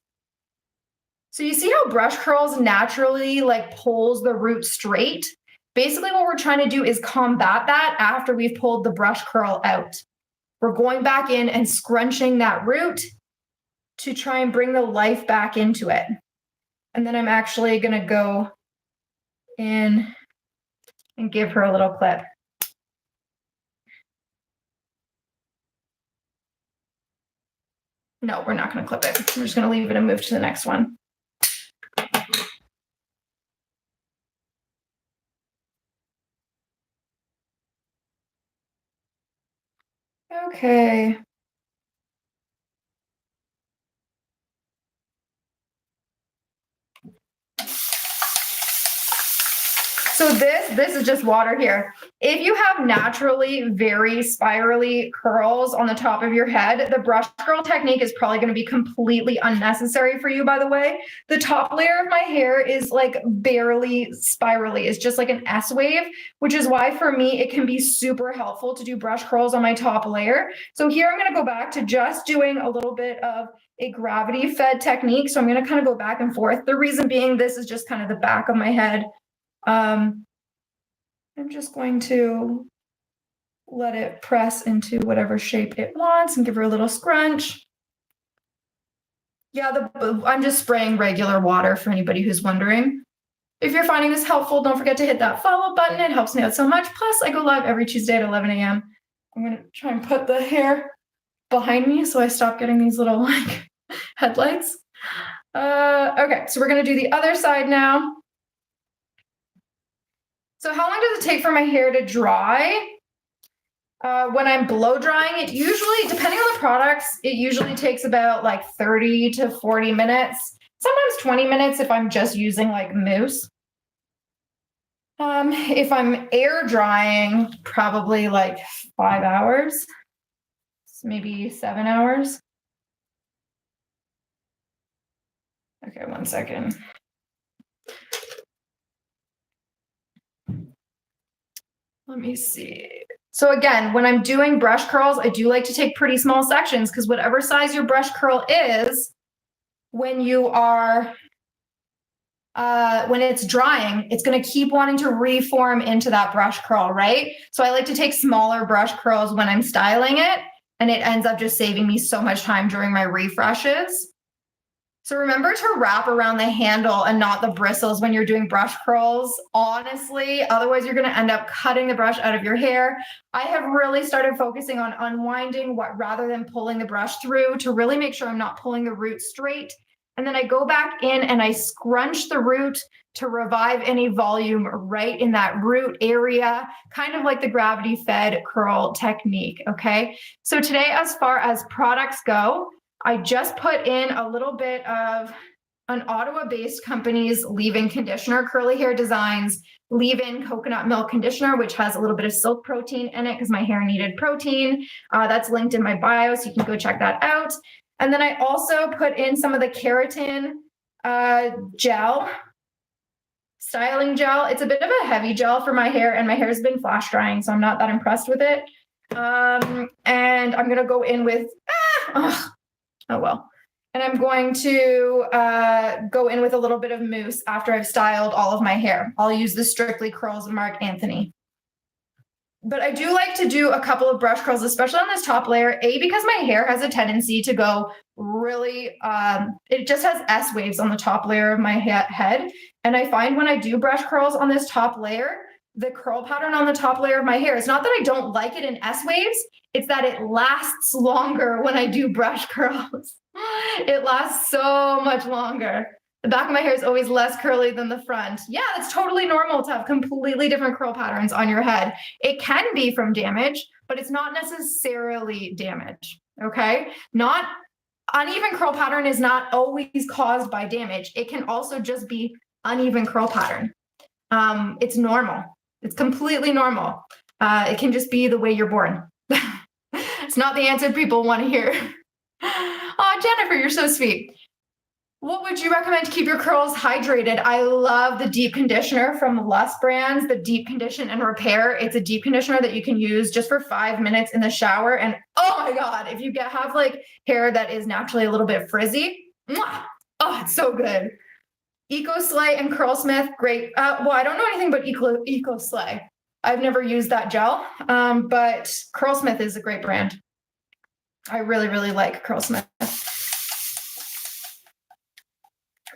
So you see how brush curls naturally like pulls the root straight? Basically what we're trying to do is combat that after we've pulled the brush curl out. We're going back in and scrunching that root to try and bring the life back into it. And then I'm actually going to go in and give her a little clip. No, we're not going to clip it. We're just going to leave it and move to the next one. Okay. So this is just water here. If you have naturally very spirally curls on the top of your head, the brush curl technique is probably going to be completely unnecessary for you, by the way. The top layer of my hair is like barely spirally. It's just like an S wave, which is why for me, it can be super helpful to do brush curls on my top layer. So here I'm going to go back to just doing a little bit of a gravity fed technique. So I'm going to kind of go back and forth. The reason being this is just kind of the back of my head. I'm just going to let it press into whatever shape it wants and give her a little scrunch. Yeah, I'm just spraying regular water for anybody who's wondering. If you're finding this helpful, don't forget to hit that follow button. It helps me out so much. Plus, I go live every Tuesday at 11 a.m. I'm going to try and put the hair behind me so I stop getting these little like headlights. Okay, so we're going to do the other side now. So how long does it take for my hair to dry? When I'm blow drying, it usually, depending on the products, it usually takes about like 30 to 40 minutes, sometimes 20 minutes if I'm just using like mousse. If I'm air drying, probably like 5 hours, maybe 7 hours. Okay, 1 second. Let me see. So again, when I'm doing brush curls, I do like to take pretty small sections because whatever size your brush curl is, when you are, when it's drying, it's going to keep wanting to reform into that brush curl, right? So I like to take smaller brush curls when I'm styling it, and it ends up just saving me so much time during my refreshes. So remember to wrap around the handle and not the bristles when you're doing brush curls, honestly. Otherwise, you're going to end up cutting the brush out of your hair. I have really started focusing on unwinding rather than pulling the brush through to really make sure I'm not pulling the root straight. And then I go back in and I scrunch the root to revive any volume right in that root area, kind of like the gravity fed curl technique, okay? So today, as far as products go, I just put in a little bit of an Ottawa-based company's leave-in conditioner, Curly Hair Designs leave-in coconut milk conditioner, which has a little bit of silk protein in it because my hair needed protein. That's linked in my bio, so you can go check that out. And then I also put in some of the keratin gel, styling gel. It's a bit of a heavy gel for my hair, and my hair's been flash drying, so I'm not that impressed with it. And I'm gonna go in with, oh well. And I'm going to go in with a little bit of mousse after I've styled all of my hair. I'll use the Strictly Curls Mark Anthony. But I do like to do a couple of brush curls, especially on this top layer, because my hair has a tendency to go really, it just has S waves on the top layer of my head. And I find when I do brush curls on this top layer, the curl pattern on the top layer of my hair, it's not that I don't like it in S waves, it's that it lasts longer when I do brush curls. It lasts so much longer. The back of my hair is always less curly than the front. Yeah, it's totally normal to have completely different curl patterns on your head. It can be from damage, but it's not necessarily damage, okay? Not uneven curl pattern is not always caused by damage. It can also just be uneven curl pattern. It's normal. It's completely normal. It can just be the way you're born. It's not the answer people want to hear. Oh, Jennifer, you're so sweet. What would you recommend to keep your curls hydrated? I love the deep conditioner from Lust Brands, the Deep Condition and Repair. It's a deep conditioner that you can use just for 5 minutes in the shower. And oh my God, if you have like hair that is naturally a little bit frizzy, mwah, oh, it's so good. Eco Slay and Curlsmith, great. Well, I don't know anything about Eco Slay. I've never used that gel, but Curlsmith is a great brand. I really, really like Curlsmith.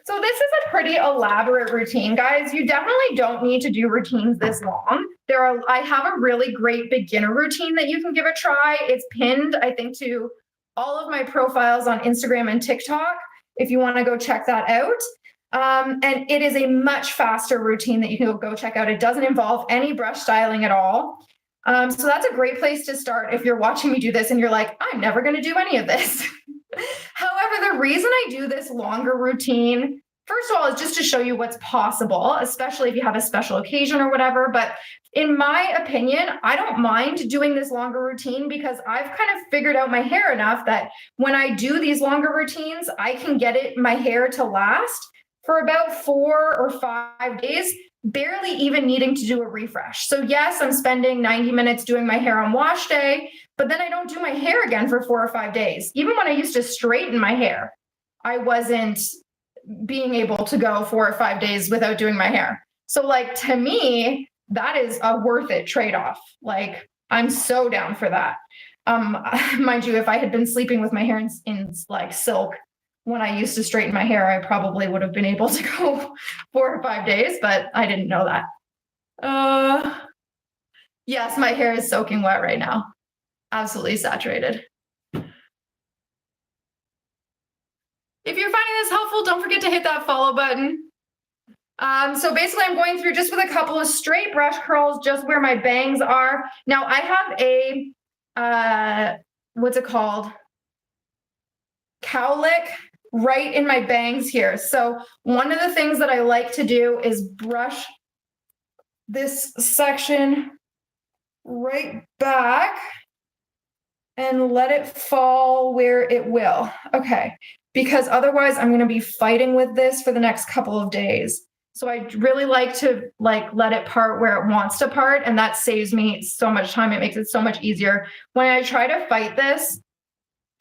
So this is a pretty elaborate routine, guys. You definitely don't need to do routines this long. I have a really great beginner routine that you can give a try. It's pinned, I think, to all of my profiles on Instagram and TikTok, if you want to go check that out. And it is a much faster routine that you can go check out. It doesn't involve any brush styling at all. So that's a great place to start if you're watching me do this and you're like, I'm never going to do any of this. However, the reason I do this longer routine, first of all, is just to show you what's possible, especially if you have a special occasion or whatever. But in my opinion, I don't mind doing this longer routine because I've kind of figured out my hair enough that when I do these longer routines, I can get my hair to last for about 4 or 5 days, barely even needing to do a refresh. So yes, I'm spending 90 minutes doing my hair on wash day, but then I don't do my hair again for 4 or 5 days. Even when I used to straighten my hair, I wasn't being able to go 4 or 5 days without doing my hair. So like, to me, that is a worth it trade-off. Like, I'm so down for that. Mind you, if I had been sleeping with my hair in like silk when I used to straighten my hair, I probably would have been able to go 4 or 5 days, but I didn't know that. Yes, my hair is soaking wet right now. Absolutely saturated. If you're finding this helpful, don't forget to hit that follow button. So basically I'm going through just with a couple of straight brush curls, just where my bangs are. Now I have a, what's it called? Cowlick right in my bangs here. So one of the things that I like to do is brush this section right back and let it fall where it will. Okay, because otherwise I'm going to be fighting with this for the next couple of days. So I really like to let it part where it wants to part, and that saves me so much time. It makes it so much easier. When I try to fight this,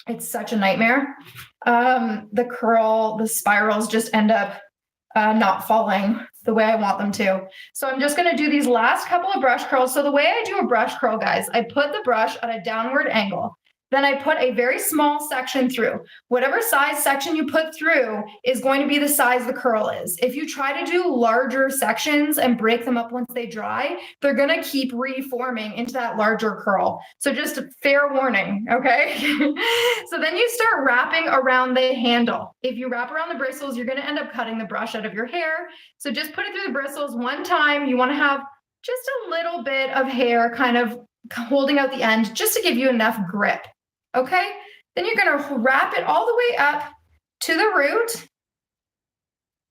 it's such a nightmare. The spirals just end up not falling the way I want them to. So I'm just going to do these last couple of brush curls. So the way I do a brush curl, guys, I put the brush at a downward angle. Then I put a very small section through. Whatever size section you put through is going to be the size the curl is. If you try to do larger sections and break them up once they dry, they're going to keep reforming into that larger curl. So just fair warning, okay? So then you start wrapping around the handle. If you wrap around the bristles, you're going to end up cutting the brush out of your hair. So just put it through the bristles one time. You want to have just a little bit of hair kind of holding out the end just to give you enough grip. Okay, then you're going to wrap it all the way up to the root.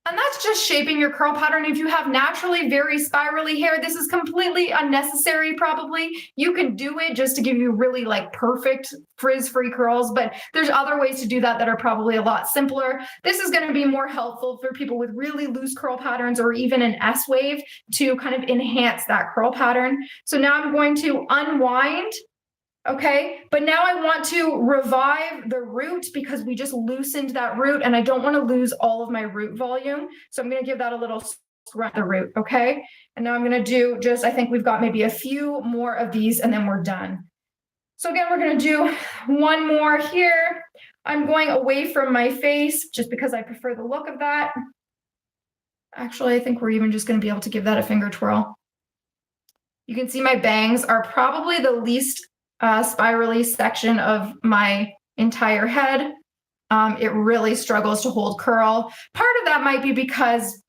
And that's just shaping your curl pattern. If you have naturally very spirally hair, this is completely unnecessary probably. You can do it just to give you really perfect frizz-free curls, but there's other ways to do that that are probably a lot simpler. This is going to be more helpful for people with really loose curl patterns or even an S wave to kind of enhance that curl pattern. So now I'm going to unwind. Okay, but now I want to revive the root because we just loosened that root and I don't want to lose all of my root volume. So I'm going to give that a little scrub the root, okay? And now I'm going to do I think we've got maybe a few more of these and then we're done. So again, we're going to do one more here. I'm going away from my face just because I prefer the look of that. Actually, I think we're even just going to be able to give that a finger twirl. You can see my bangs are probably the least spirally section of my entire head. It really struggles to hold curl. Part of that might be because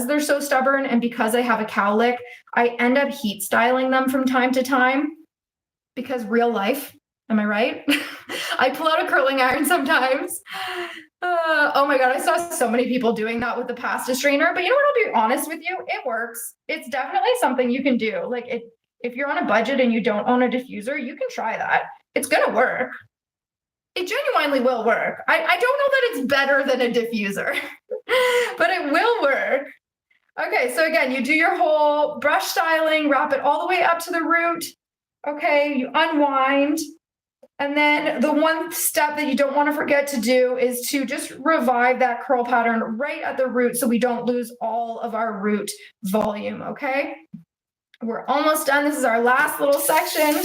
they're so stubborn and because I have a cowlick, I end up heat styling them from time to time because real life, am I right? I pull out a curling iron sometimes. Oh my God, I saw so many people doing that with the pasta strainer, but you know what, I'll be honest with you, it works. It's definitely something you can do. If you're on a budget and you don't own a diffuser, you can try that. It's going to work. It genuinely will work. I don't know that it's better than a diffuser, but it will work. Okay, so again, you do your whole brush styling, wrap it all the way up to the root. Okay, you unwind. And then the one step that you don't want to forget to do is to just revive that curl pattern right at the root so we don't lose all of our root volume, okay? We're almost done. This is our last little section.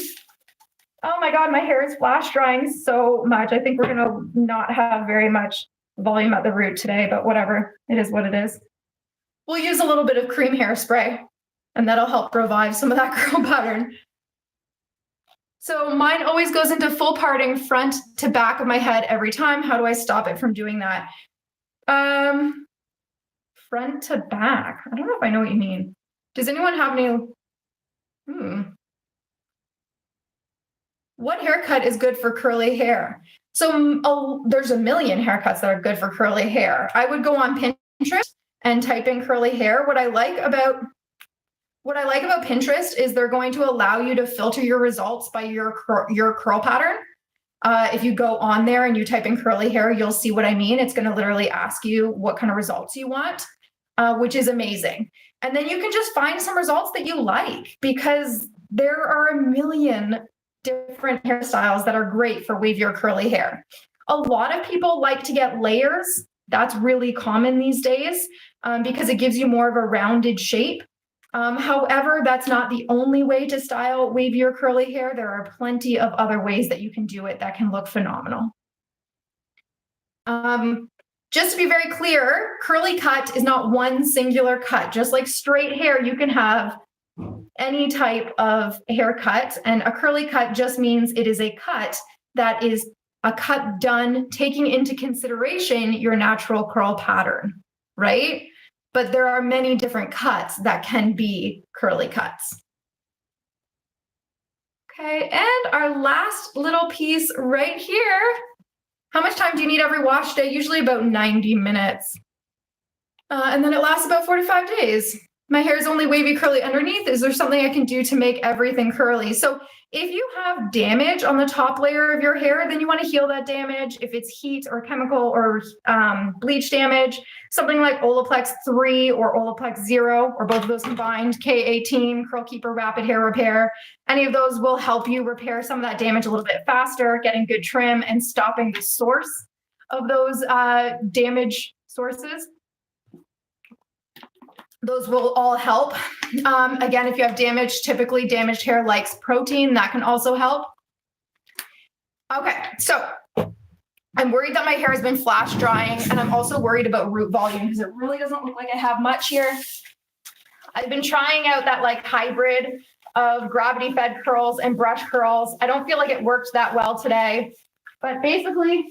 Oh my God, my hair is flash drying so much. I think we're gonna not have very much volume at the root today, but whatever, it is what it is. We'll use a little bit of cream hairspray and that'll help revive some of that curl pattern. So mine always goes into full parting front to back of my head every time. How do I stop it from doing that? Front to back. I don't know if I know what you mean. Does anyone have any? What haircut is good for curly hair? So there's a million haircuts that are good for curly hair. I would go on Pinterest and type in curly hair. What I like about Pinterest is they're going to allow you to filter your results by your curl pattern. If you go on there and you type in curly hair, you'll see what I mean. It's going to literally ask you what kind of results you want, which is amazing. And then you can just find some results that you like because there are a million different hairstyles that are great for wavier curly hair. A lot of people like to get layers. That's really common these days because it gives you more of a rounded shape. However, that's not the only way to style wavier curly hair. There are plenty of other ways that you can do it that can look phenomenal. Just to be very clear, curly cut is not one singular cut. Just like straight hair, you can have any type of haircut, and a curly cut just means it is a cut that is a cut done taking into consideration your natural curl pattern, right? But there are many different cuts that can be curly cuts. Okay, and our last little piece right here. How much time do you need every wash day? Usually about 90 minutes. And then it lasts about 45 days. My hair is only wavy curly underneath. Is there something I can do to make everything curly? So if you have damage on the top layer of your hair, then you want to heal that damage. If it's heat or chemical or bleach damage, something like Olaplex 3 or Olaplex 0, or both of those combined, K18, Curl Keeper Rapid Hair Repair, any of those will help you repair some of that damage a little bit faster, getting good trim and stopping the source of those damage sources. Those will all help. Again, if you have damage, typically damaged hair likes protein. That can also help. Okay, so I'm worried that my hair has been flash drying, and I'm also worried about root volume because it really doesn't look like I have much here. I've been trying out that like hybrid of gravity fed curls and brush curls. I don't feel like it worked that well today, but basically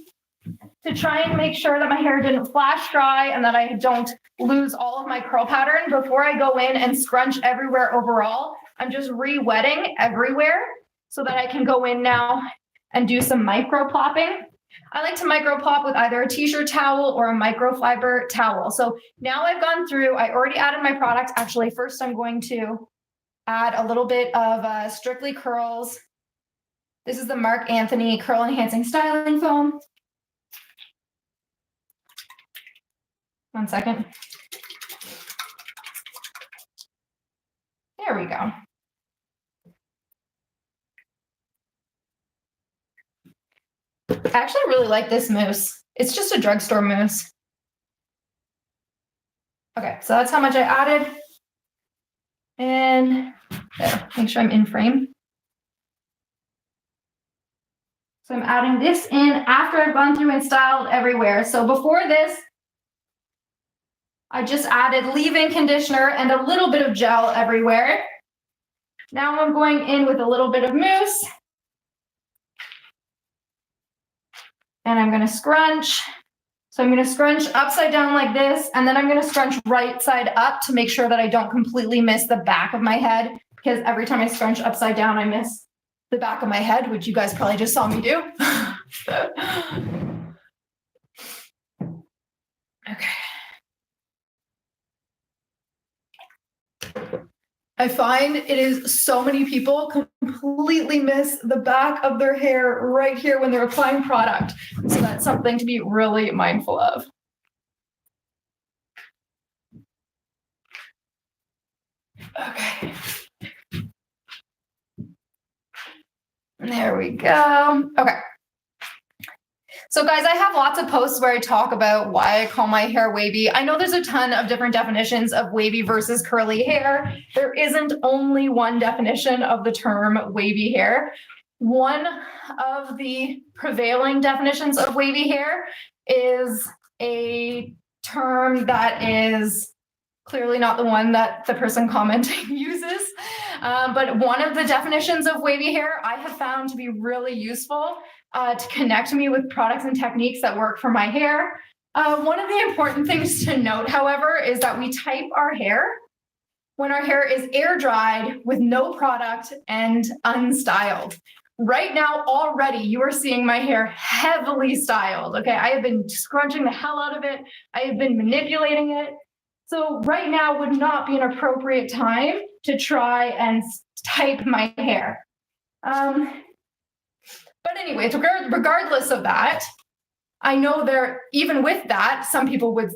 to try and make sure that my hair didn't flash dry and that I don't lose all of my curl pattern before I go in and scrunch everywhere overall, I'm just re-wetting everywhere so that I can go in now and do some micro plopping. I like to micro plop with either a t-shirt towel or a microfiber towel. So now I've gone through, I already added my product. Actually, first I'm going to add a little bit of Strictly Curls. This is the Mark Anthony Curl Enhancing Styling Foam. One second. There we go. I actually really like this mousse. It's just a drugstore mousse. Okay, so that's how much I added. And there, make sure I'm in frame. So I'm adding this in after I've gone through and styled everywhere. So before this, I just added leave-in conditioner and a little bit of gel everywhere. Now I'm going in with a little bit of mousse. And I'm going to scrunch. So I'm going to scrunch upside down like this, and then I'm going to scrunch right side up to make sure that I don't completely miss the back of my head, because every time I scrunch upside down, I miss the back of my head, which you guys probably just saw me do. Okay. I find it is so many people completely miss the back of their hair right here when they're applying product. So that's something to be really mindful of. Okay. There we go. Okay. So guys, I have lots of posts where I talk about why I call my hair wavy. I know there's a ton of different definitions of wavy versus curly hair. There isn't only one definition of the term wavy hair. One of the prevailing definitions of wavy hair is a term that is clearly not the one that the person commenting uses. But one of the definitions of wavy hair I have found to be really useful to connect me with products and techniques that work for my hair. One of the important things to note, however, is that we type our hair when our hair is air dried with no product and unstyled. Right now, already, you are seeing my hair heavily styled. Okay, I have been scrunching the hell out of it. I have been manipulating it. So right now would not be an appropriate time to try and type my hair. But anyways, regardless of that, I know even with that, some people would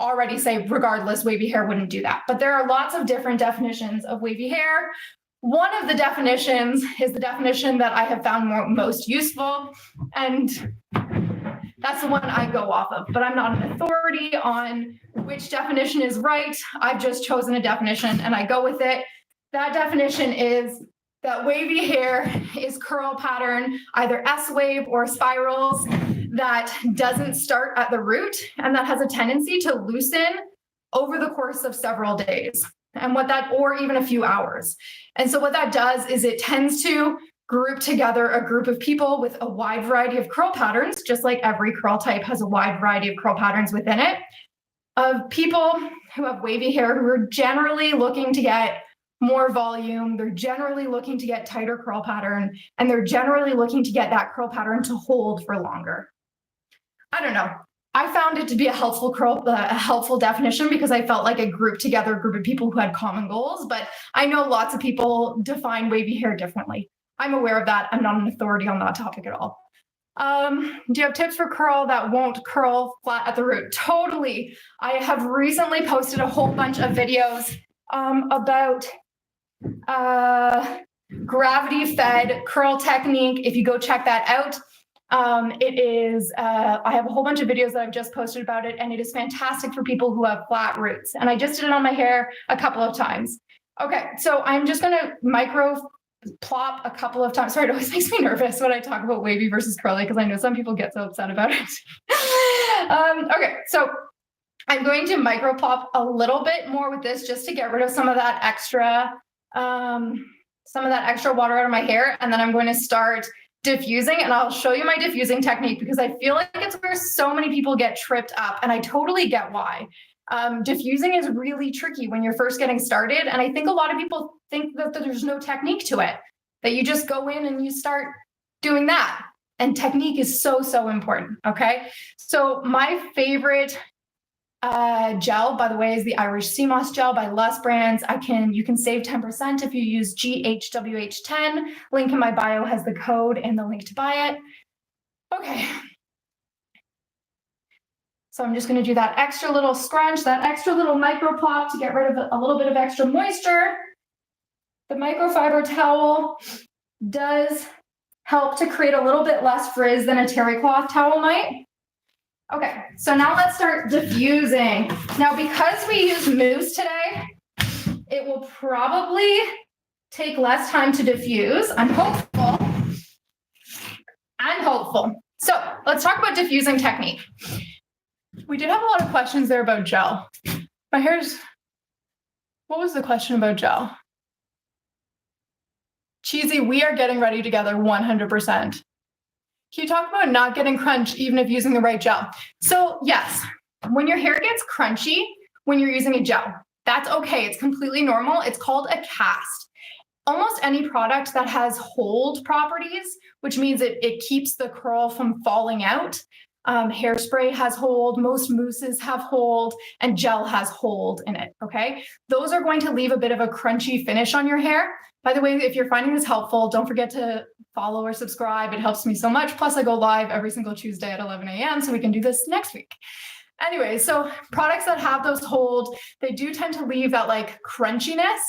already say regardless, wavy hair wouldn't do that. But there are lots of different definitions of wavy hair. One of the definitions is the definition that I have found most useful, and that's the one I go off of. But I'm not an authority on which definition is right. I've just chosen a definition and I go with it. That definition is that wavy hair is curl pattern, either S-wave or spirals, that doesn't start at the root and that has a tendency to loosen over the course of several days, or even a few hours. And so what that does is it tends to group together a group of people with a wide variety of curl patterns, just like every curl type has a wide variety of curl patterns within it, of people who have wavy hair who are generally looking to get more volume, they're generally looking to get tighter curl pattern, and they're generally looking to get that curl pattern to hold for longer. I don't know. I found it to be a helpful definition because I felt like it grouped together a group of people who had common goals, but I know lots of people define wavy hair differently. I'm aware of that. I'm not an authority on that topic at all. Do you have tips for curl that won't curl flat at the root? Totally. I have recently posted a whole bunch of videos about gravity-fed curl technique. If you go check that out, I have a whole bunch of videos that I've just posted about it, and it is fantastic for people who have flat roots. And I just did it on my hair a couple of times. Okay, so I'm just going to micro plop a couple of times. Sorry, it always makes me nervous when I talk about wavy versus curly because I know some people get so upset about it. Okay, so I'm going to micro plop a little bit more with this just to get rid of some of that extra water out of my hair, and then I'm going to start diffusing, and I'll show you my diffusing technique because I feel like it's where so many people get tripped up, and I totally get why. Diffusing is really tricky when you're first getting started, and I think a lot of people think that there's no technique to it, that you just go in and you start doing that, and technique is so important. Okay, so my favorite gel, by the way, is the Irish Sea Moss gel by Less Brands. You can save 10% if you use GHWH10. Link in my bio has the code and the link to buy it. Okay. So I'm just going to do that extra little scrunch, that extra little micro plop to get rid of a little bit of extra moisture. The microfiber towel does help to create a little bit less frizz than a terry cloth towel might. Okay, so now let's start diffusing. Now, because we use mousse today, it will probably take less time to diffuse. I'm hopeful. So let's talk about diffusing technique. We did have a lot of questions there about gel. What was the question about gel? Cheesy, we are getting ready together 100%. Can you talk about not getting crunch even if using the right gel? So yes, when your hair gets crunchy when you're using a gel, that's okay. It's completely normal. It's called a cast. Almost any product that has hold properties, which means it keeps the curl from falling out, Hairspray has hold, most mousses have hold, and gel has hold in it, okay? Those are going to leave a bit of a crunchy finish on your hair. By the way, if you're finding this helpful, don't forget to follow or subscribe. It helps me so much. Plus, I go live every single Tuesday at 11 a.m., so we can do this next week. Anyway, so products that have those hold, they do tend to leave that like crunchiness,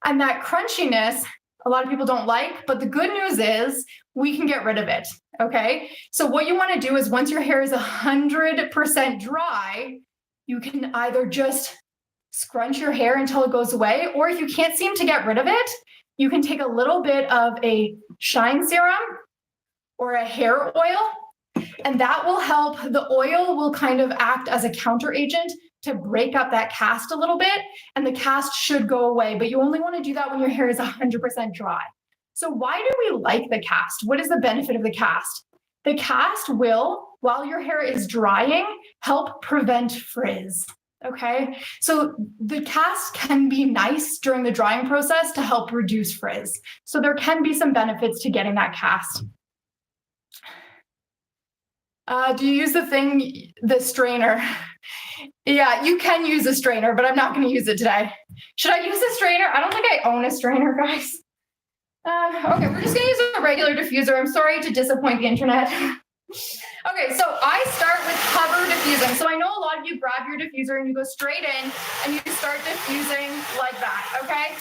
and that crunchiness, a lot of people don't like, but the good news is we can get rid of it, okay? So what you wanna do is once your hair is 100% dry, you can either just scrunch your hair until it goes away, or if you can't seem to get rid of it, you can take a little bit of a shine serum or a hair oil, and that will help. The oil will kind of act as a counter agent to break up that cast a little bit, and the cast should go away, but you only want to do that when your hair is 100% dry. So why do we like the cast? What is the benefit of the cast? The cast will, while your hair is drying, help prevent frizz, okay? So the cast can be nice during the drying process to help reduce frizz. So there can be some benefits to getting that cast. Do you use the strainer? Yeah, you can use a strainer, but I'm not going to use it today. Should I use a strainer? I don't think I own a strainer, guys. Okay, we're just going to use a regular diffuser. I'm sorry to disappoint the internet. Okay, so I start with cover diffusing. So I know a lot of you grab your diffuser and you go straight in and you start diffusing like that, okay?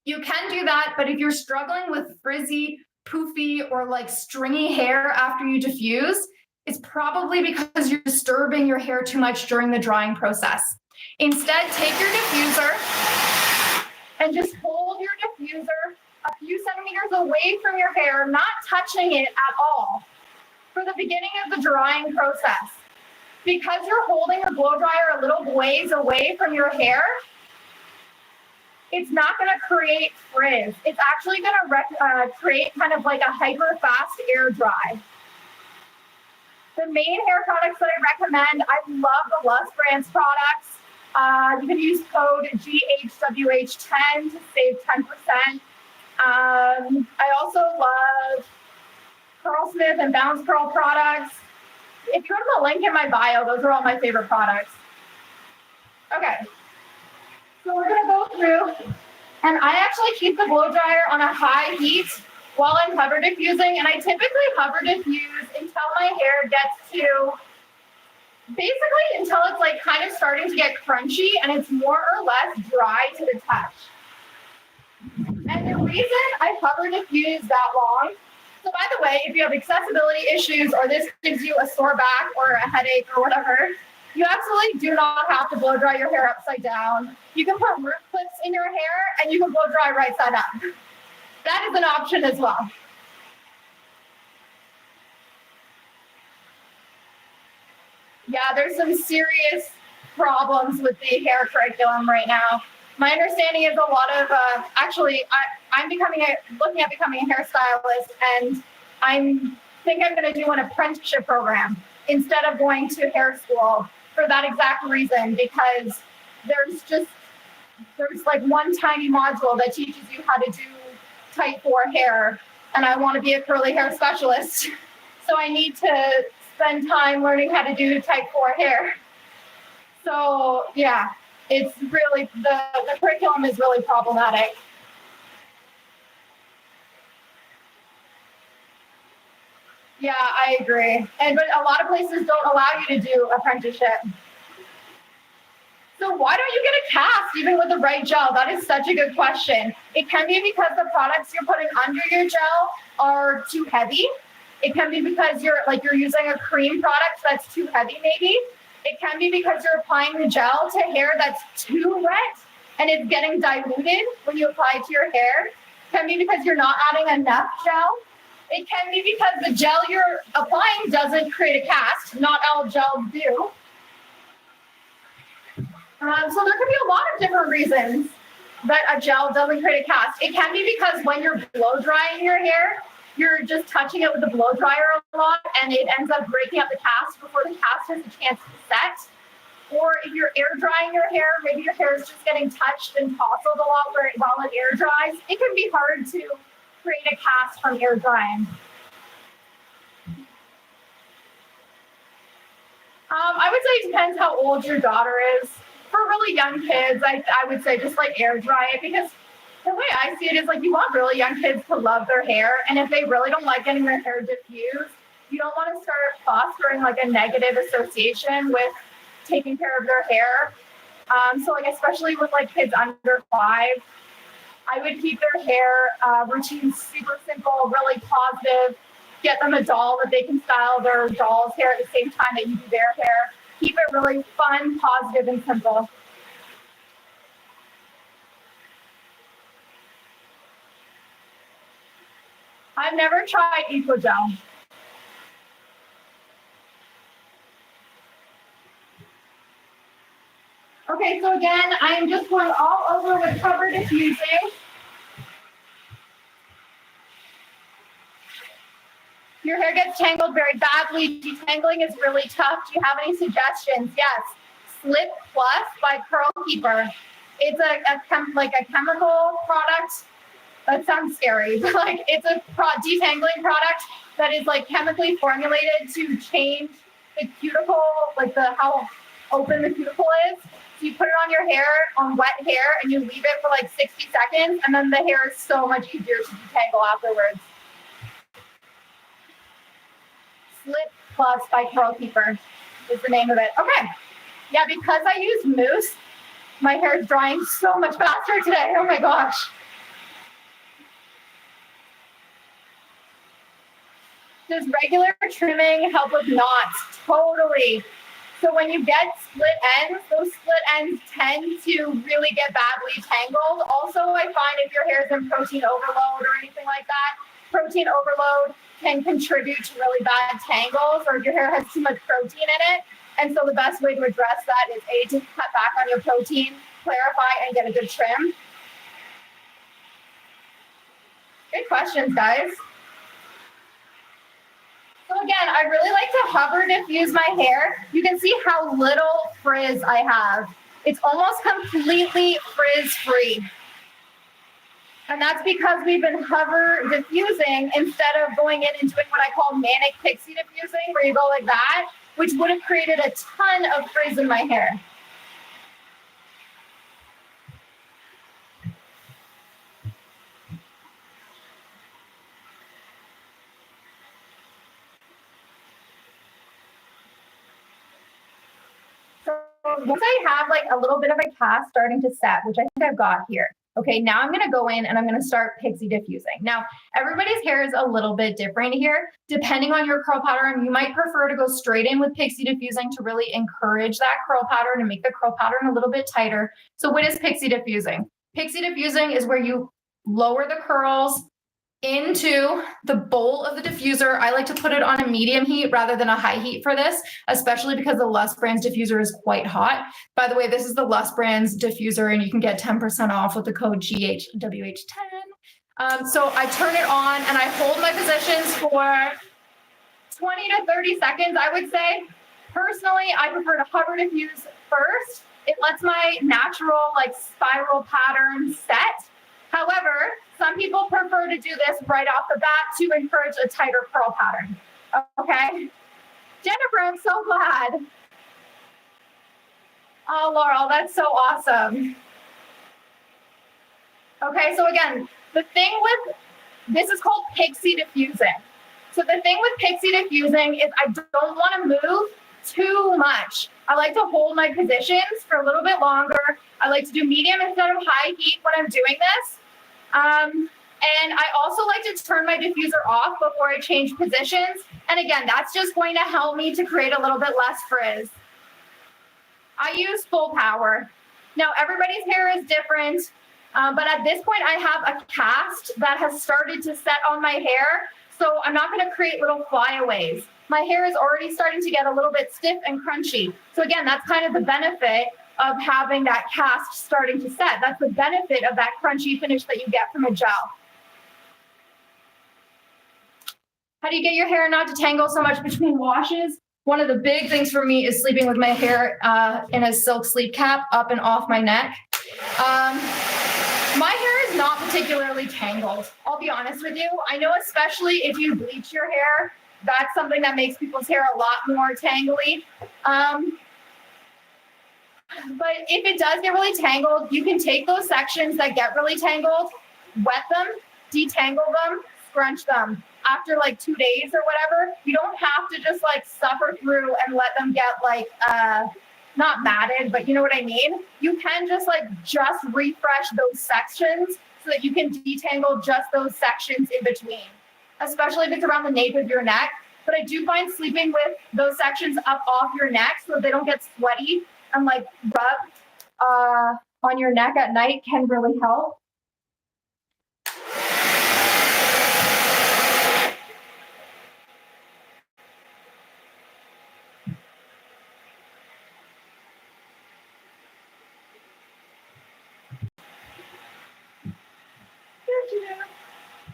You can do that, but if you're struggling with frizzy, poofy, or like stringy hair after you diffuse, it's probably because you're disturbing your hair too much during the drying process. Instead, take your diffuser and just hold your diffuser a few centimeters away from your hair, not touching it at all, for the beginning of the drying process. Because you're holding the blow dryer a little ways away from your hair, it's not going to create frizz. It's actually going to create kind of like a hyper fast air dry. The main hair products that I recommend, I love the Lust Brands products. You can use code GHWH10 to save 10%. I also love Curl Smith and Bounce Curl products. If you go to the link in my bio, those are all my favorite products. Okay, so we're gonna go through, and I actually keep the blow dryer on a high heat while I'm hover diffusing, and I typically hover diffuse until my hair gets to, basically until it's like kind of starting to get crunchy and it's more or less dry to the touch. And the reason I hover diffuse that long, so by the way, if you have accessibility issues or this gives you a sore back or a headache or whatever, you absolutely do not have to blow dry your hair upside down. You can put root clips in your hair and you can blow dry right side up. That is an option as well. Yeah, there's some serious problems with the hair curriculum right now. My understanding is a lot of, actually, I'm looking at becoming a hairstylist, and I think I'm going to do an apprenticeship program instead of going to hair school for that exact reason, because there's like one tiny module that teaches you how to do type 4 hair, and I want to be a curly hair specialist. So I need to spend time learning how to do type 4 hair. So yeah, it's really, the curriculum is really problematic. Yeah, I agree. But a lot of places don't allow you to do apprenticeship. So why don't you get a cast even with the right gel? That is such a good question. It can be because the products you're putting under your gel are too heavy. It can be because you're using a cream product that's too heavy maybe. It can be because you're applying the gel to hair that's too wet and it's getting diluted when you apply it to your hair. It can be because you're not adding enough gel. It can be because the gel you're applying doesn't create a cast. Not all gels do. So there could be a lot of different reasons that a gel doesn't create a cast. It can be because when you're blow drying your hair, you're just touching it with the blow dryer a lot and it ends up breaking up the cast before the cast has a chance to set. Or if you're air drying your hair, maybe your hair is just getting touched and tousled a lot while it air dries. It can be hard to create a cast from air drying. I would say it depends how old your daughter is. For really young kids, I would say just like air dry it, because the way I see it is like you want really young kids to love their hair. And if they really don't like getting their hair diffused, you don't want to start fostering like a negative association with taking care of their hair. So like especially with like kids under 5, I would keep their hair routine super simple, really positive. Get them a doll that they can style their doll's hair at the same time that you do their hair. Keep it really fun, positive, and simple. I've never tried EcoGel. Okay, so again, I am just going all over with cover diffusing. Your hair gets tangled very badly. Detangling is really tough. Do you have any suggestions? Yes. Slip Plus by Curl Keeper. It's a chemical product. That sounds scary. Like it's a detangling product that is like chemically formulated to change the cuticle, like how open the cuticle is. So you put it on your hair, on wet hair, and you leave it for like 60 seconds, and then the hair is so much easier to detangle afterwards. Slip Plus by Curl Keeper is the name of it. Okay. Yeah, because I use mousse, my hair is drying so much faster today. Oh my gosh. Does regular trimming help with knots? Totally. So when you get split ends, those split ends tend to really get badly tangled. Also, I find if your hair is in protein overload or anything like that, protein overload can contribute to really bad tangles, or if your hair has too much protein in it. And so the best way to address that is A, to cut back on your protein, clarify, and get a good trim. Good questions, guys. So again, I really like to hover diffuse my hair. You can see how little frizz I have. It's almost completely frizz-free. And that's because we've been hover diffusing instead of going in and doing what I call manic pixie diffusing, where you go like that, which would have created a ton of frizz in my hair. So once I have like a little bit of a cast starting to set, which I think I've got here. Okay, now I'm going to go in and I'm going to start pixie diffusing. Now, everybody's hair is a little bit different here. Depending on your curl pattern, you might prefer to go straight in with pixie diffusing to really encourage that curl pattern and make the curl pattern a little bit tighter. So what is pixie diffusing? Pixie diffusing is where you lower the curls into the bowl of the diffuser. I like to put it on a medium heat rather than a high heat for this, especially because the Lust Brands diffuser is quite hot. By the way, this is the Lust Brands diffuser, and you can get 10% off with the code GHWH10. So I turn it on and I hold my positions for 20 to 30 seconds, I would say. Personally, I prefer to hover diffuse first. It lets my natural like spiral pattern set. However, some people prefer to do this right off the bat to encourage a tighter curl pattern. Okay. Jennifer, I'm so glad. Oh, Laurel, that's so awesome. Okay, so again, the thing with, this is called pixie diffusing. So the thing with pixie diffusing is I don't want to move too much. I like to hold my positions for a little bit longer. I like to do medium instead of high heat when I'm doing this. And I also like to turn my diffuser off before I change positions. And again, that's just going to help me to create a little bit less frizz. I use full power. Now, everybody's hair is different, but at this point, I have a cast that has started to set on my hair, so I'm not going to create little flyaways. My hair is already starting to get a little bit stiff and crunchy. So again, that's kind of the benefit of having that cast starting to set. That's the benefit of that crunchy finish that you get from a gel. How do you get your hair not to tangle so much between washes? One of the big things for me is sleeping with my hair in a silk sleep cap up and off my neck. My hair is not particularly tangled, I'll be honest with you. I know especially if you bleach your hair, That's something that makes people's hair a lot more tangly. But if it does get really tangled, you can take those sections that get really tangled, wet them, detangle them, scrunch them. After like 2 days or whatever, you don't have to just like suffer through and let them get like, not matted, but you know what I mean? You can just refresh those sections so that you can detangle just those sections in between, especially if it's around the nape of your neck. But I do find sleeping with those sections up off your neck so they don't get sweaty and like rub on your neck at night can really help.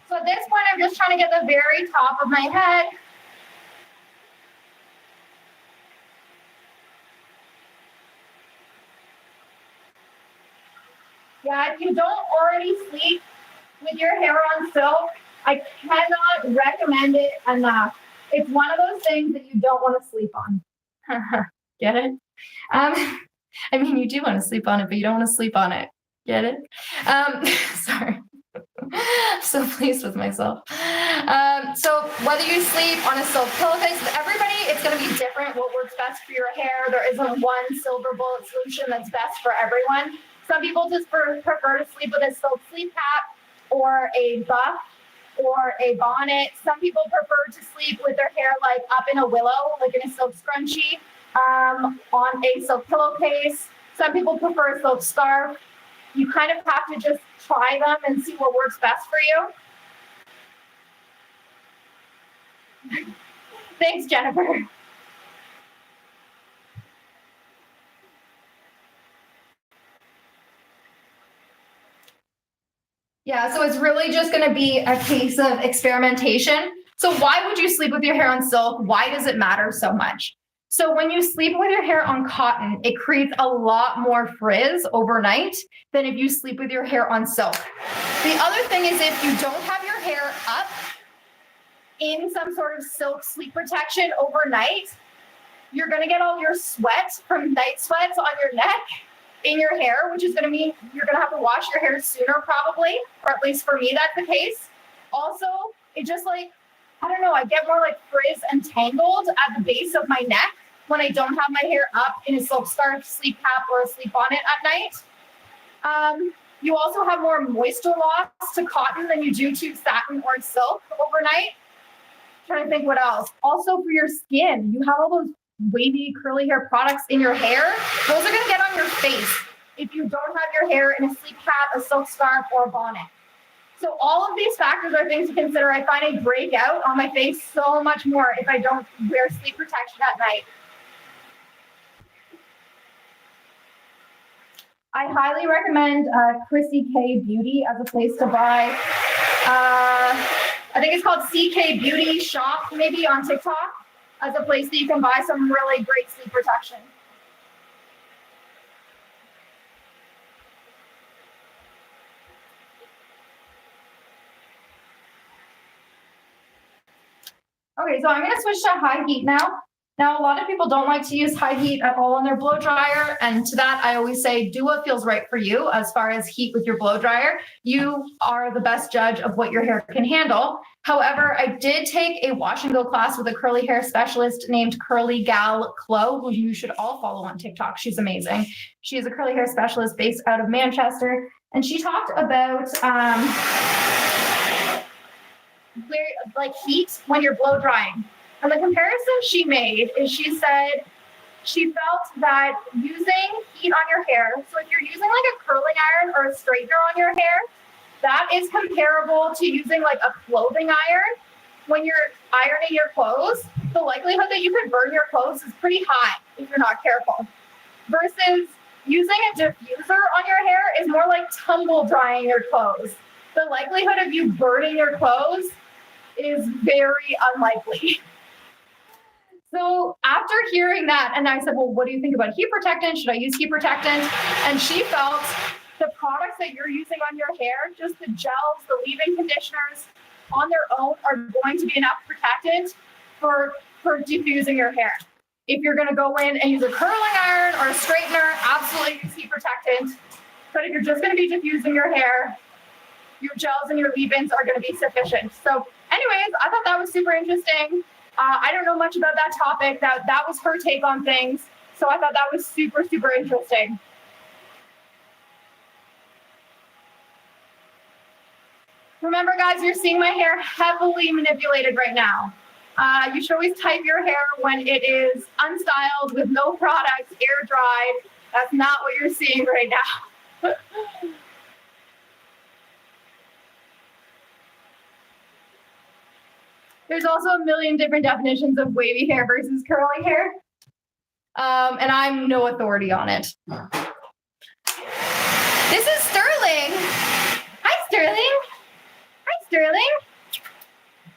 So at this point, I'm just trying to get the very top of my head. Yeah, if you don't already sleep with your hair on silk, I cannot recommend it enough. It's one of those things that you don't want to sleep on. Get it? I mean, you do want to sleep on it, but you don't want to sleep on it. Get it? Sorry. I'm so pleased with myself. So whether you sleep on a silk pillowcase, with everybody, it's going to be different what works best for your hair. There isn't one silver bullet solution that's best for everyone. Some people just prefer to sleep with a silk sleep cap or a buff or a bonnet. Some people prefer to sleep with their hair like up in a willow, like in a silk scrunchie, on a silk pillowcase. Some people prefer a silk scarf. You kind of have to just try them and see what works best for you. Thanks, Jennifer. Yeah, so it's really just going to be a case of experimentation. So why would you sleep with your hair on silk? Why does it matter so much? So when you sleep with your hair on cotton, it creates a lot more frizz overnight than if you sleep with your hair on silk. The other thing is if you don't have your hair up in some sort of silk sleep protection overnight, you're going to get all your sweat from night sweats on your neck in your hair, which is going to mean you're going to have to wash your hair sooner probably, or at least for me, that's the case. Also, it just I don't know, I get more frizz and tangled at the base of my neck when I don't have my hair up in a silk scarf, sleep cap, or a sleep bonnet at night. You also have more moisture loss to cotton than you do to satin or silk overnight. I'm trying to think what else. Also for your skin, you have all those wavy curly hair products in your hair. Those are going to get on your face if you don't have your hair in a sleep cap, a silk scarf, or a bonnet. So all of these factors are things to consider. I find I break out on my face so much more if I don't wear sleep protection at night. I highly recommend Chrissy K Beauty as a place to buy. I think it's called CK Beauty Shop, maybe on TikTok, as a place that you can buy some really great sleep protection. Okay, so I'm going to switch to high heat now. Now, a lot of people don't like to use high heat at all on their blow dryer. And to that, I always say, do what feels right for you as far as heat with your blow dryer. You are the best judge of what your hair can handle. However, I did take a wash and go class with a curly hair specialist named Curly Gal Chloe, who you should all follow on TikTok. She's amazing. She is a curly hair specialist based out of Manchester. And she talked about heat when you're blow drying. And the comparison she made is she said she felt that using heat on your hair, so if you're using a curling iron or a straightener on your hair, that is comparable to using a clothing iron when you're ironing your clothes. The likelihood that you could burn your clothes is pretty high if you're not careful. Versus using a diffuser on your hair is more like tumble drying your clothes. The likelihood of you burning your clothes is very unlikely. So after hearing that, and I said, well, what do you think about heat protectant? Should I use heat protectant? And she felt the products that you're using on your hair, just the gels, the leave-in conditioners on their own are going to be enough protectant for diffusing your hair. If you're going to go in and use a curling iron or a straightener, absolutely use heat protectant. But if you're just going to be diffusing your hair, your gels and your leave-ins are going to be sufficient. So anyways, I thought that was super interesting. I don't know much about that topic. That was her take on things. So I thought that was super, super interesting. Remember, guys, you're seeing my hair heavily manipulated right now. You should always type your hair when it is unstyled with no products, air dried. That's not what you're seeing right now. There's also a million different definitions of wavy hair versus curly hair. And I'm no authority on it. This is Sterling. Hi, Sterling. Hi, Sterling.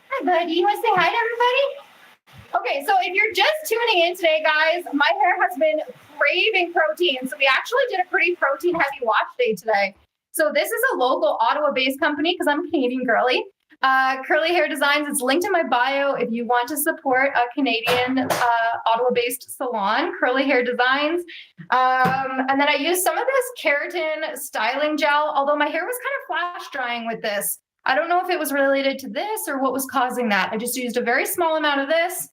Hi, buddy. You want to say hi to everybody? Okay, so if you're just tuning in today, guys, my hair has been craving protein. So we actually did a pretty protein-heavy wash day today. So this is a local Ottawa-based company because I'm a Canadian girly. Curly Hair Designs. It's linked in my bio if you want to support a Canadian Ottawa-based salon, Curly Hair Designs. And then I used some of this keratin styling gel, although my hair was kind of flash drying with this. I don't know if it was related to this or what was causing that. I just used a very small amount of this.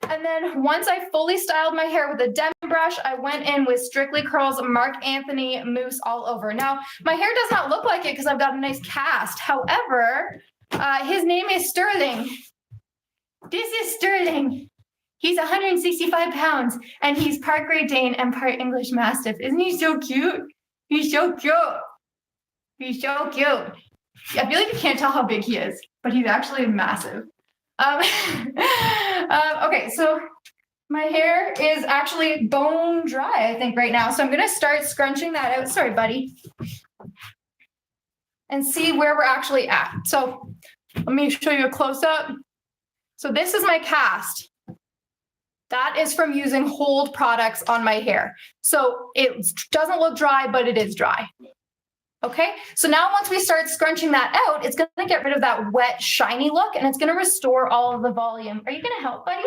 And then once I fully styled my hair with a Dem brush, I went in with Strictly Curls Mark Anthony mousse all over. Now, my hair does not look like it because I've got a nice cast. However, his name is Sterling. This is Sterling. He's 165 pounds and he's part Great Dane and part English Mastiff. Isn't he so cute? He's so cute. He's so cute. I feel like you can't tell how big he is, but he's actually massive. Okay, so my hair is actually bone dry, I think, right now. So I'm going to start scrunching that out. Sorry, buddy. And see where we're actually at. So let me show you a close-up. So this is my cast. That is from using hold products on my hair. So it doesn't look dry, but it is dry. Okay, so now once we start scrunching that out, it's going to get rid of that wet, shiny look, and it's going to restore all of the volume. Are you going to help, buddy?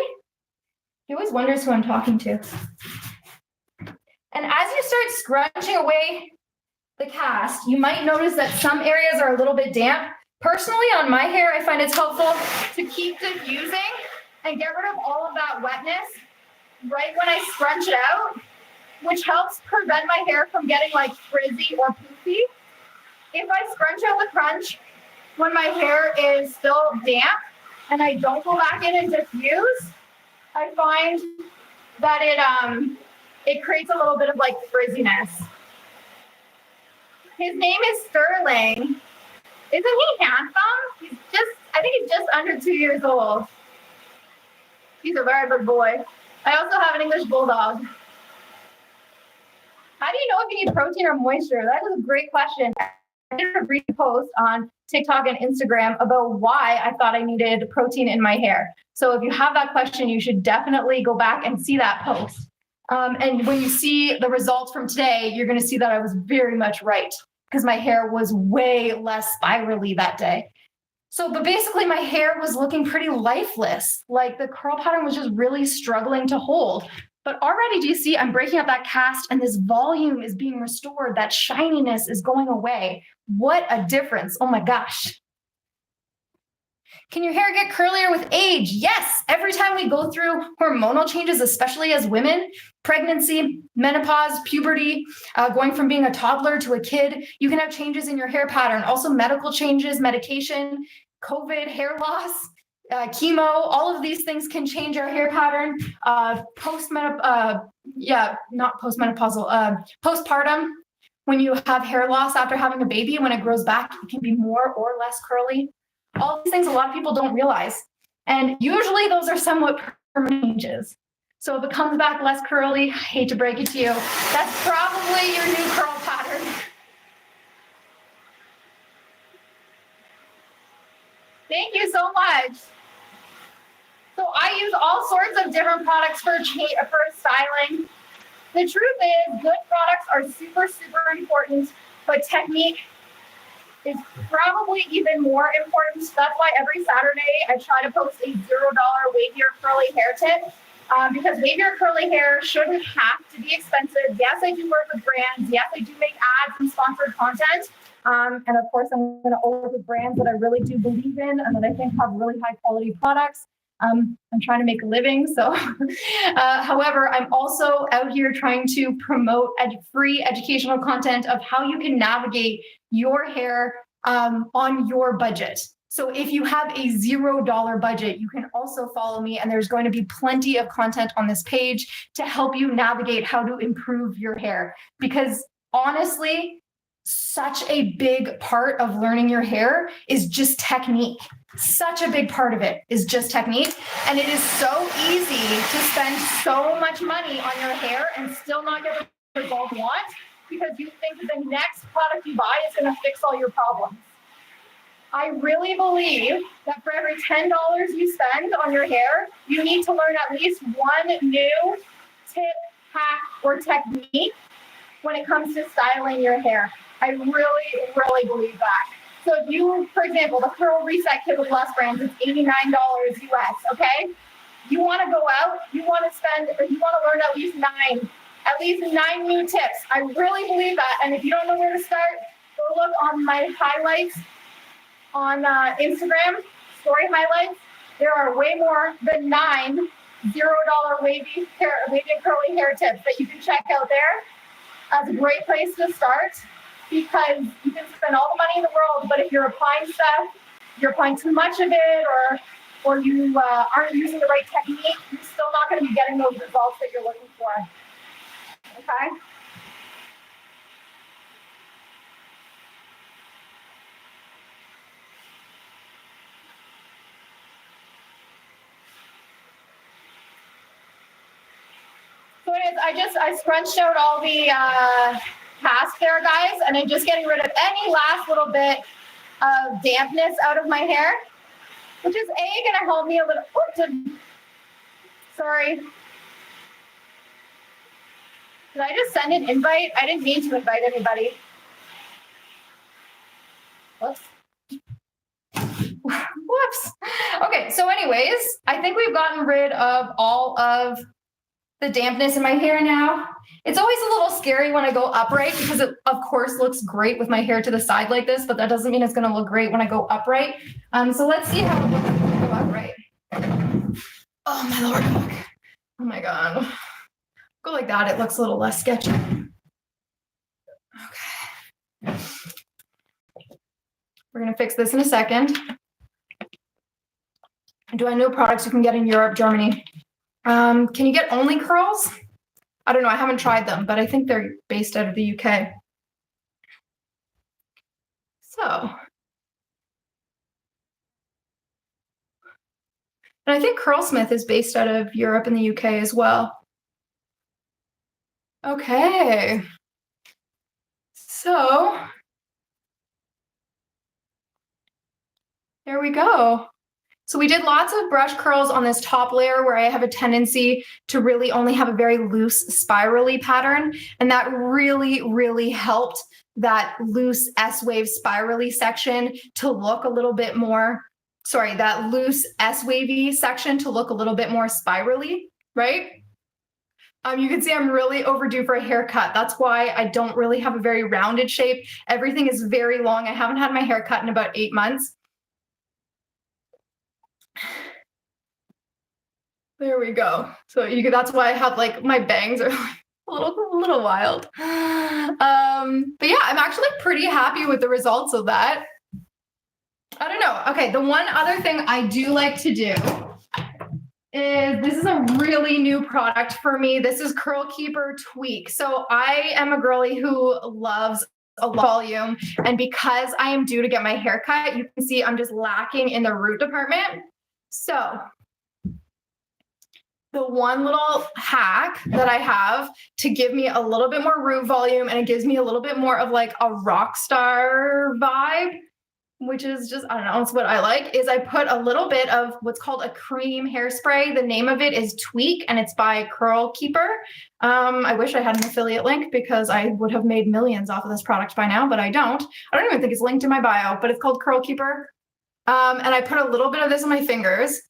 He always wonders who I'm talking to. And as you start scrunching away the cast, you might notice that some areas are a little bit damp. Personally, on my hair, I find it's helpful to keep diffusing and get rid of all of that wetness right when I scrunch it out, which helps prevent my hair from getting like frizzy or poofy. If I scrunch out the crunch when my hair is still damp and I don't go back in and diffuse, I find that it creates a little bit of like frizziness. His name is Sterling. Isn't he handsome? I think he's just under 2 years old. He's a very good boy. I also have an English bulldog. How do you know if you need protein or moisture? That is a great question. I did a brief post on TikTok and Instagram about why I thought I needed protein in my hair. So if you have that question, you should definitely go back and see that post. And when you see the results from today, you're going to see that I was very much right because my hair was way less spirally that day. So, but basically my hair was looking pretty lifeless. Like the curl pattern was just really struggling to hold. But already, do you see, I'm breaking up that cast and this volume is being restored. That shininess is going away. What a difference. Oh my gosh. Can your hair get curlier with age? Yes. Every time we go through hormonal changes, especially as women, pregnancy, menopause, puberty, going from being a toddler to a kid, you can have changes in your hair pattern. Also medical changes, medication, COVID, hair loss, chemo, all of these things can change our hair pattern. Postpartum, when you have hair loss after having a baby, when it grows back, it can be more or less curly. All these things a lot of people don't realize. And usually those are somewhat permanent changes. So if it comes back less curly, I hate to break it to you, that's probably your new curl pattern. Thank you so much. So I use all sorts of different products for styling. The truth is, good products are super, super important, but technique is probably even more important. That's why every Saturday I try to post a $0 wave hair curly hair tip. Because wavy or curly hair shouldn't have to be expensive. Yes, I do work with brands. Yes, I do make ads and sponsored content. And of course, I'm going to work with brands that I really do believe in and that I think have really high quality products. I'm trying to make a living. So, however, I'm also out here trying to promote free educational content of how you can navigate your hair on your budget. So if you have a $0 budget, you can also follow me, and there's going to be plenty of content on this page to help you navigate how to improve your hair. Because honestly, such a big part of learning your hair is just technique. Such a big part of it is just technique. And it is so easy to spend so much money on your hair and still not get the result you want because you think that the next product you buy is going to fix all your problems. I really believe that for every $10 you spend on your hair, you need to learn at least one new tip, hack, or technique when it comes to styling your hair. I really believe that. So if you, for example, the Curl Reset Kit with Les Brands is $89 US, okay? You want to go out, you want to spend, or you want to learn at least nine new tips. I really believe that. And if you don't know where to start, go look on my highlights on Instagram, story highlights. There are way more than 9 $0 wavy and curly hair tips that you can check out there. That's a great place to start because you can spend all the money in the world, but if you're applying stuff, you're applying too much of it, or you aren't using the right technique, you're still not going to be getting those results that you're looking for. Okay? So anyways, I scrunched out all the cast there, guys, and I'm just getting rid of any last little bit of dampness out of my hair, which is going to help me a little. Sorry. Did I just send an invite? I didn't mean to invite anybody. Whoops. Whoops. Okay, so anyways, I think we've gotten rid of all of the dampness in my hair now. It's always a little scary when I go upright because it, of course, looks great with my hair to the side like this, but that doesn't mean it's going to look great when I go upright. So let's see how it looks when I go upright. Oh, my Lord. Oh, my God. Go like that. It looks a little less sketchy. Okay. We're going to fix this in a second. Do I know products you can get in Europe, Germany? Can you get only curls? I don't know. I haven't tried them, but I think they're based out of the UK. So, and I think Curlsmith is based out of Europe and the UK as well. Okay. So, there we go. So we did lots of brush curls on this top layer where I have a tendency to really only have a very loose spirally pattern. And that really helped that loose S-wave spirally section to look a little bit more, that loose S-wavy section to look a little bit more spirally, right? You can see I'm really overdue for a haircut. That's why I don't really have a very rounded shape. Everything is very long. I haven't had my hair cut in about 8 months. There we go. So you can, that's why I have like my bangs are like a little wild. But yeah, I'm actually pretty happy with the results of that. I don't know. Okay, the one other thing I do like to do is this is a really new product for me. This is Curl Keeper Tweak. So I am a girly who loves a volume, and because I am due to get my hair cut, you can see I'm just lacking in the root department. So the one little hack that I have to give me a little bit more root volume, and it gives me a little bit more of like a rock star vibe, which is just, I don't know, it's what I like, is I put a little bit of what's called a cream hairspray. The name of it is Tweak, and it's by Curl Keeper. I wish I had an affiliate link because I would have made millions off of this product by now, but I don't. I don't even think it's linked in my bio, but it's called Curl Keeper. And I put a little bit of this on my fingers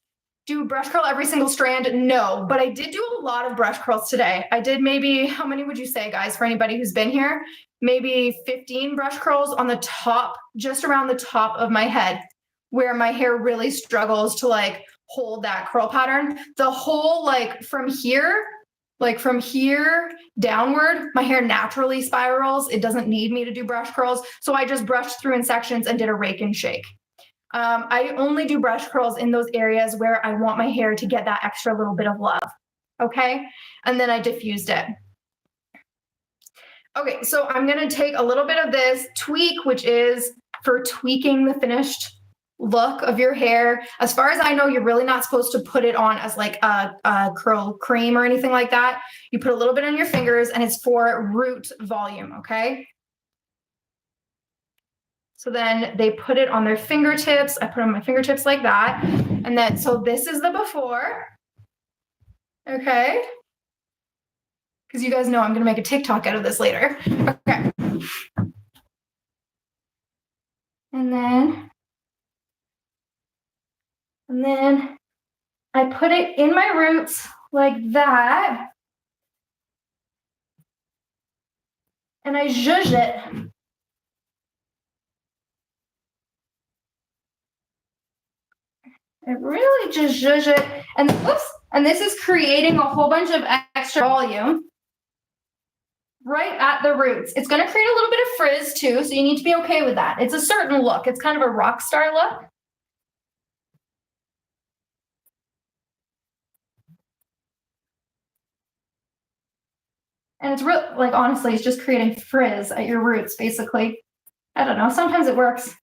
do brush curl every single strand? No, but I did do a lot of brush curls today. I did maybe, how many would you say, guys, for anybody who's been here? Maybe 15 brush curls on the top, just around the top of my head, where my hair really struggles to like hold that curl pattern. The whole like from here downward, my hair naturally spirals. It doesn't need me to do brush curls. So I just brushed through in sections and did a rake and shake. I only do brush curls in those areas where I want my hair to get that extra little bit of love. Okay. And then I diffused it. Okay. So I'm going to take a little bit of this tweak, which is for tweaking the finished look of your hair. As far as I know, you're really not supposed to put it on as like a curl cream or anything like that. You put a little bit on your fingers and it's for root volume. Okay. So then they put it on their fingertips. I put on my fingertips like that. And then, so this is the before. Okay. Because you guys know I'm going to make a TikTok out of this later. Okay. And then I put it in my roots like that. And I zhuzh it. I really just zhuzh it. And oops, and this is creating a whole bunch of extra volume right at the roots. It's going to create a little bit of frizz too, so you need to be okay with that. It's a certain look. It's kind of a rock star look. And it's real, like, honestly, it's just creating frizz at your roots, basically. I don't know. Sometimes it works.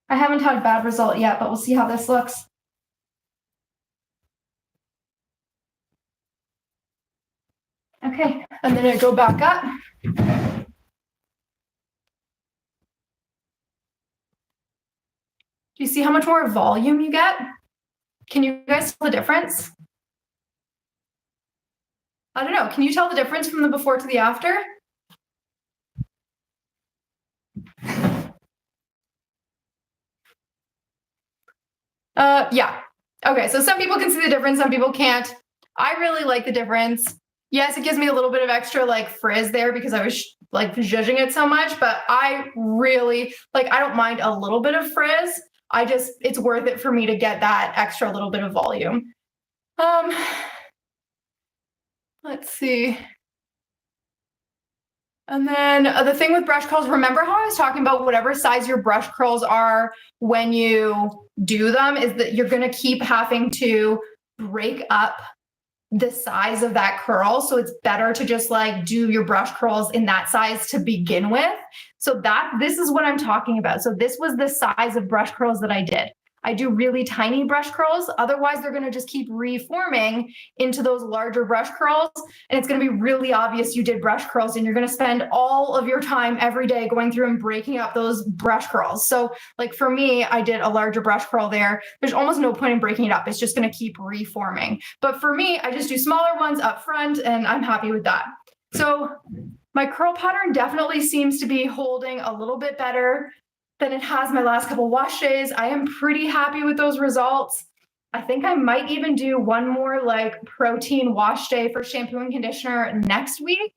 I haven't had a bad result yet, but we'll see how this looks. Okay, and then I go back up. Do you see how much more volume you get? Can you guys tell the difference? I don't know. Can you tell the difference from the before to the after? Yeah. Okay, so some people can see the difference, some people can't. I really like the difference. Yes, it gives me a little bit of extra like frizz there because I was like zhuzhing it so much, but I really like, I don't mind a little bit of frizz. It's worth it for me to get that extra little bit of volume. Let's see. And then the thing with brush curls, remember how I was talking about whatever size your brush curls are when you do them, is that you're going to keep having to break up the size of that curl. So it's better to just like do your brush curls in that size to begin with. So this is what I'm talking about. So this was the size of brush curls that I did. I do really tiny brush curls. Otherwise, they're going to just keep reforming into those larger brush curls. And it's going to be really obvious you did brush curls and you're going to spend all of your time every day going through and breaking up those brush curls. So like for me, I did a larger brush curl there. There's almost no point in breaking it up. It's just going to keep reforming. But for me, I just do smaller ones up front and I'm happy with that. So my curl pattern definitely seems to be holding a little bit better than it has my last couple wash days. I am pretty happy with those results. I think I might even do one more like protein wash day for shampoo and conditioner next week.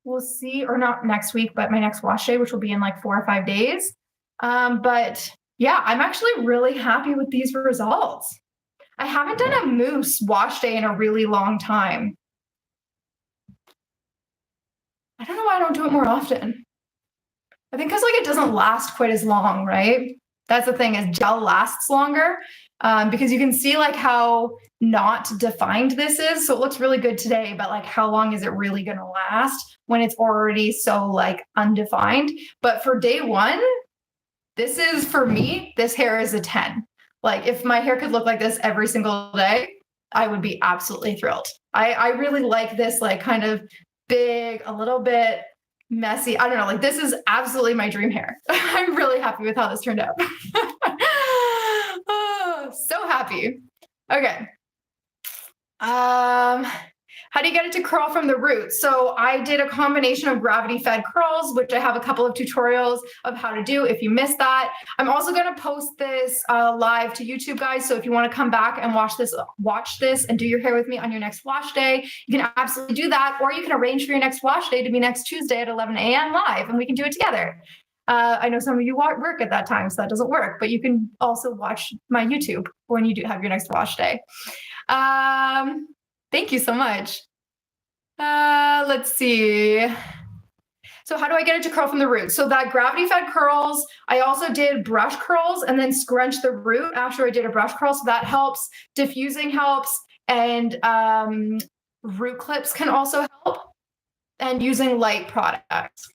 We'll see, or not next week, but my next wash day, which will be in like 4 or 5 days. But yeah, I'm actually really happy with these results. I haven't done a mousse wash day in a really long time. I don't know why I don't do it more often. I think because like it doesn't last quite as long, right? That's the thing, is gel lasts longer because you can see like how not defined this is. So it looks really good today, but like how long is it really going to last when it's already so like undefined? But for day one, this is, for me, this hair is a 10. Like if my hair could look like this every single day, I would be absolutely thrilled. I really like this like kind of big, a little bit messy. I don't know, like this is absolutely my dream hair. I'm really happy with how this turned out. Oh, so happy. Okay. How do you get it to curl from the root? So I did a combination of gravity-fed curls, which I have a couple of tutorials of how to do if you missed that. I'm also going to post this live to YouTube, guys. So if you want to come back and watch this and do your hair with me on your next wash day, you can absolutely do that. Or you can arrange for your next wash day to be next Tuesday at 11 a.m. live, and we can do it together. I know some of you work at that time, so that doesn't work, but you can also watch my YouTube when you do have your next wash day. Thank you so much. Let's see. So how do I get it to curl from the root? So that gravity-fed curls, I also did brush curls and then scrunch the root after I did a brush curl. So that helps. Diffusing helps. And root clips can also help. And using light products.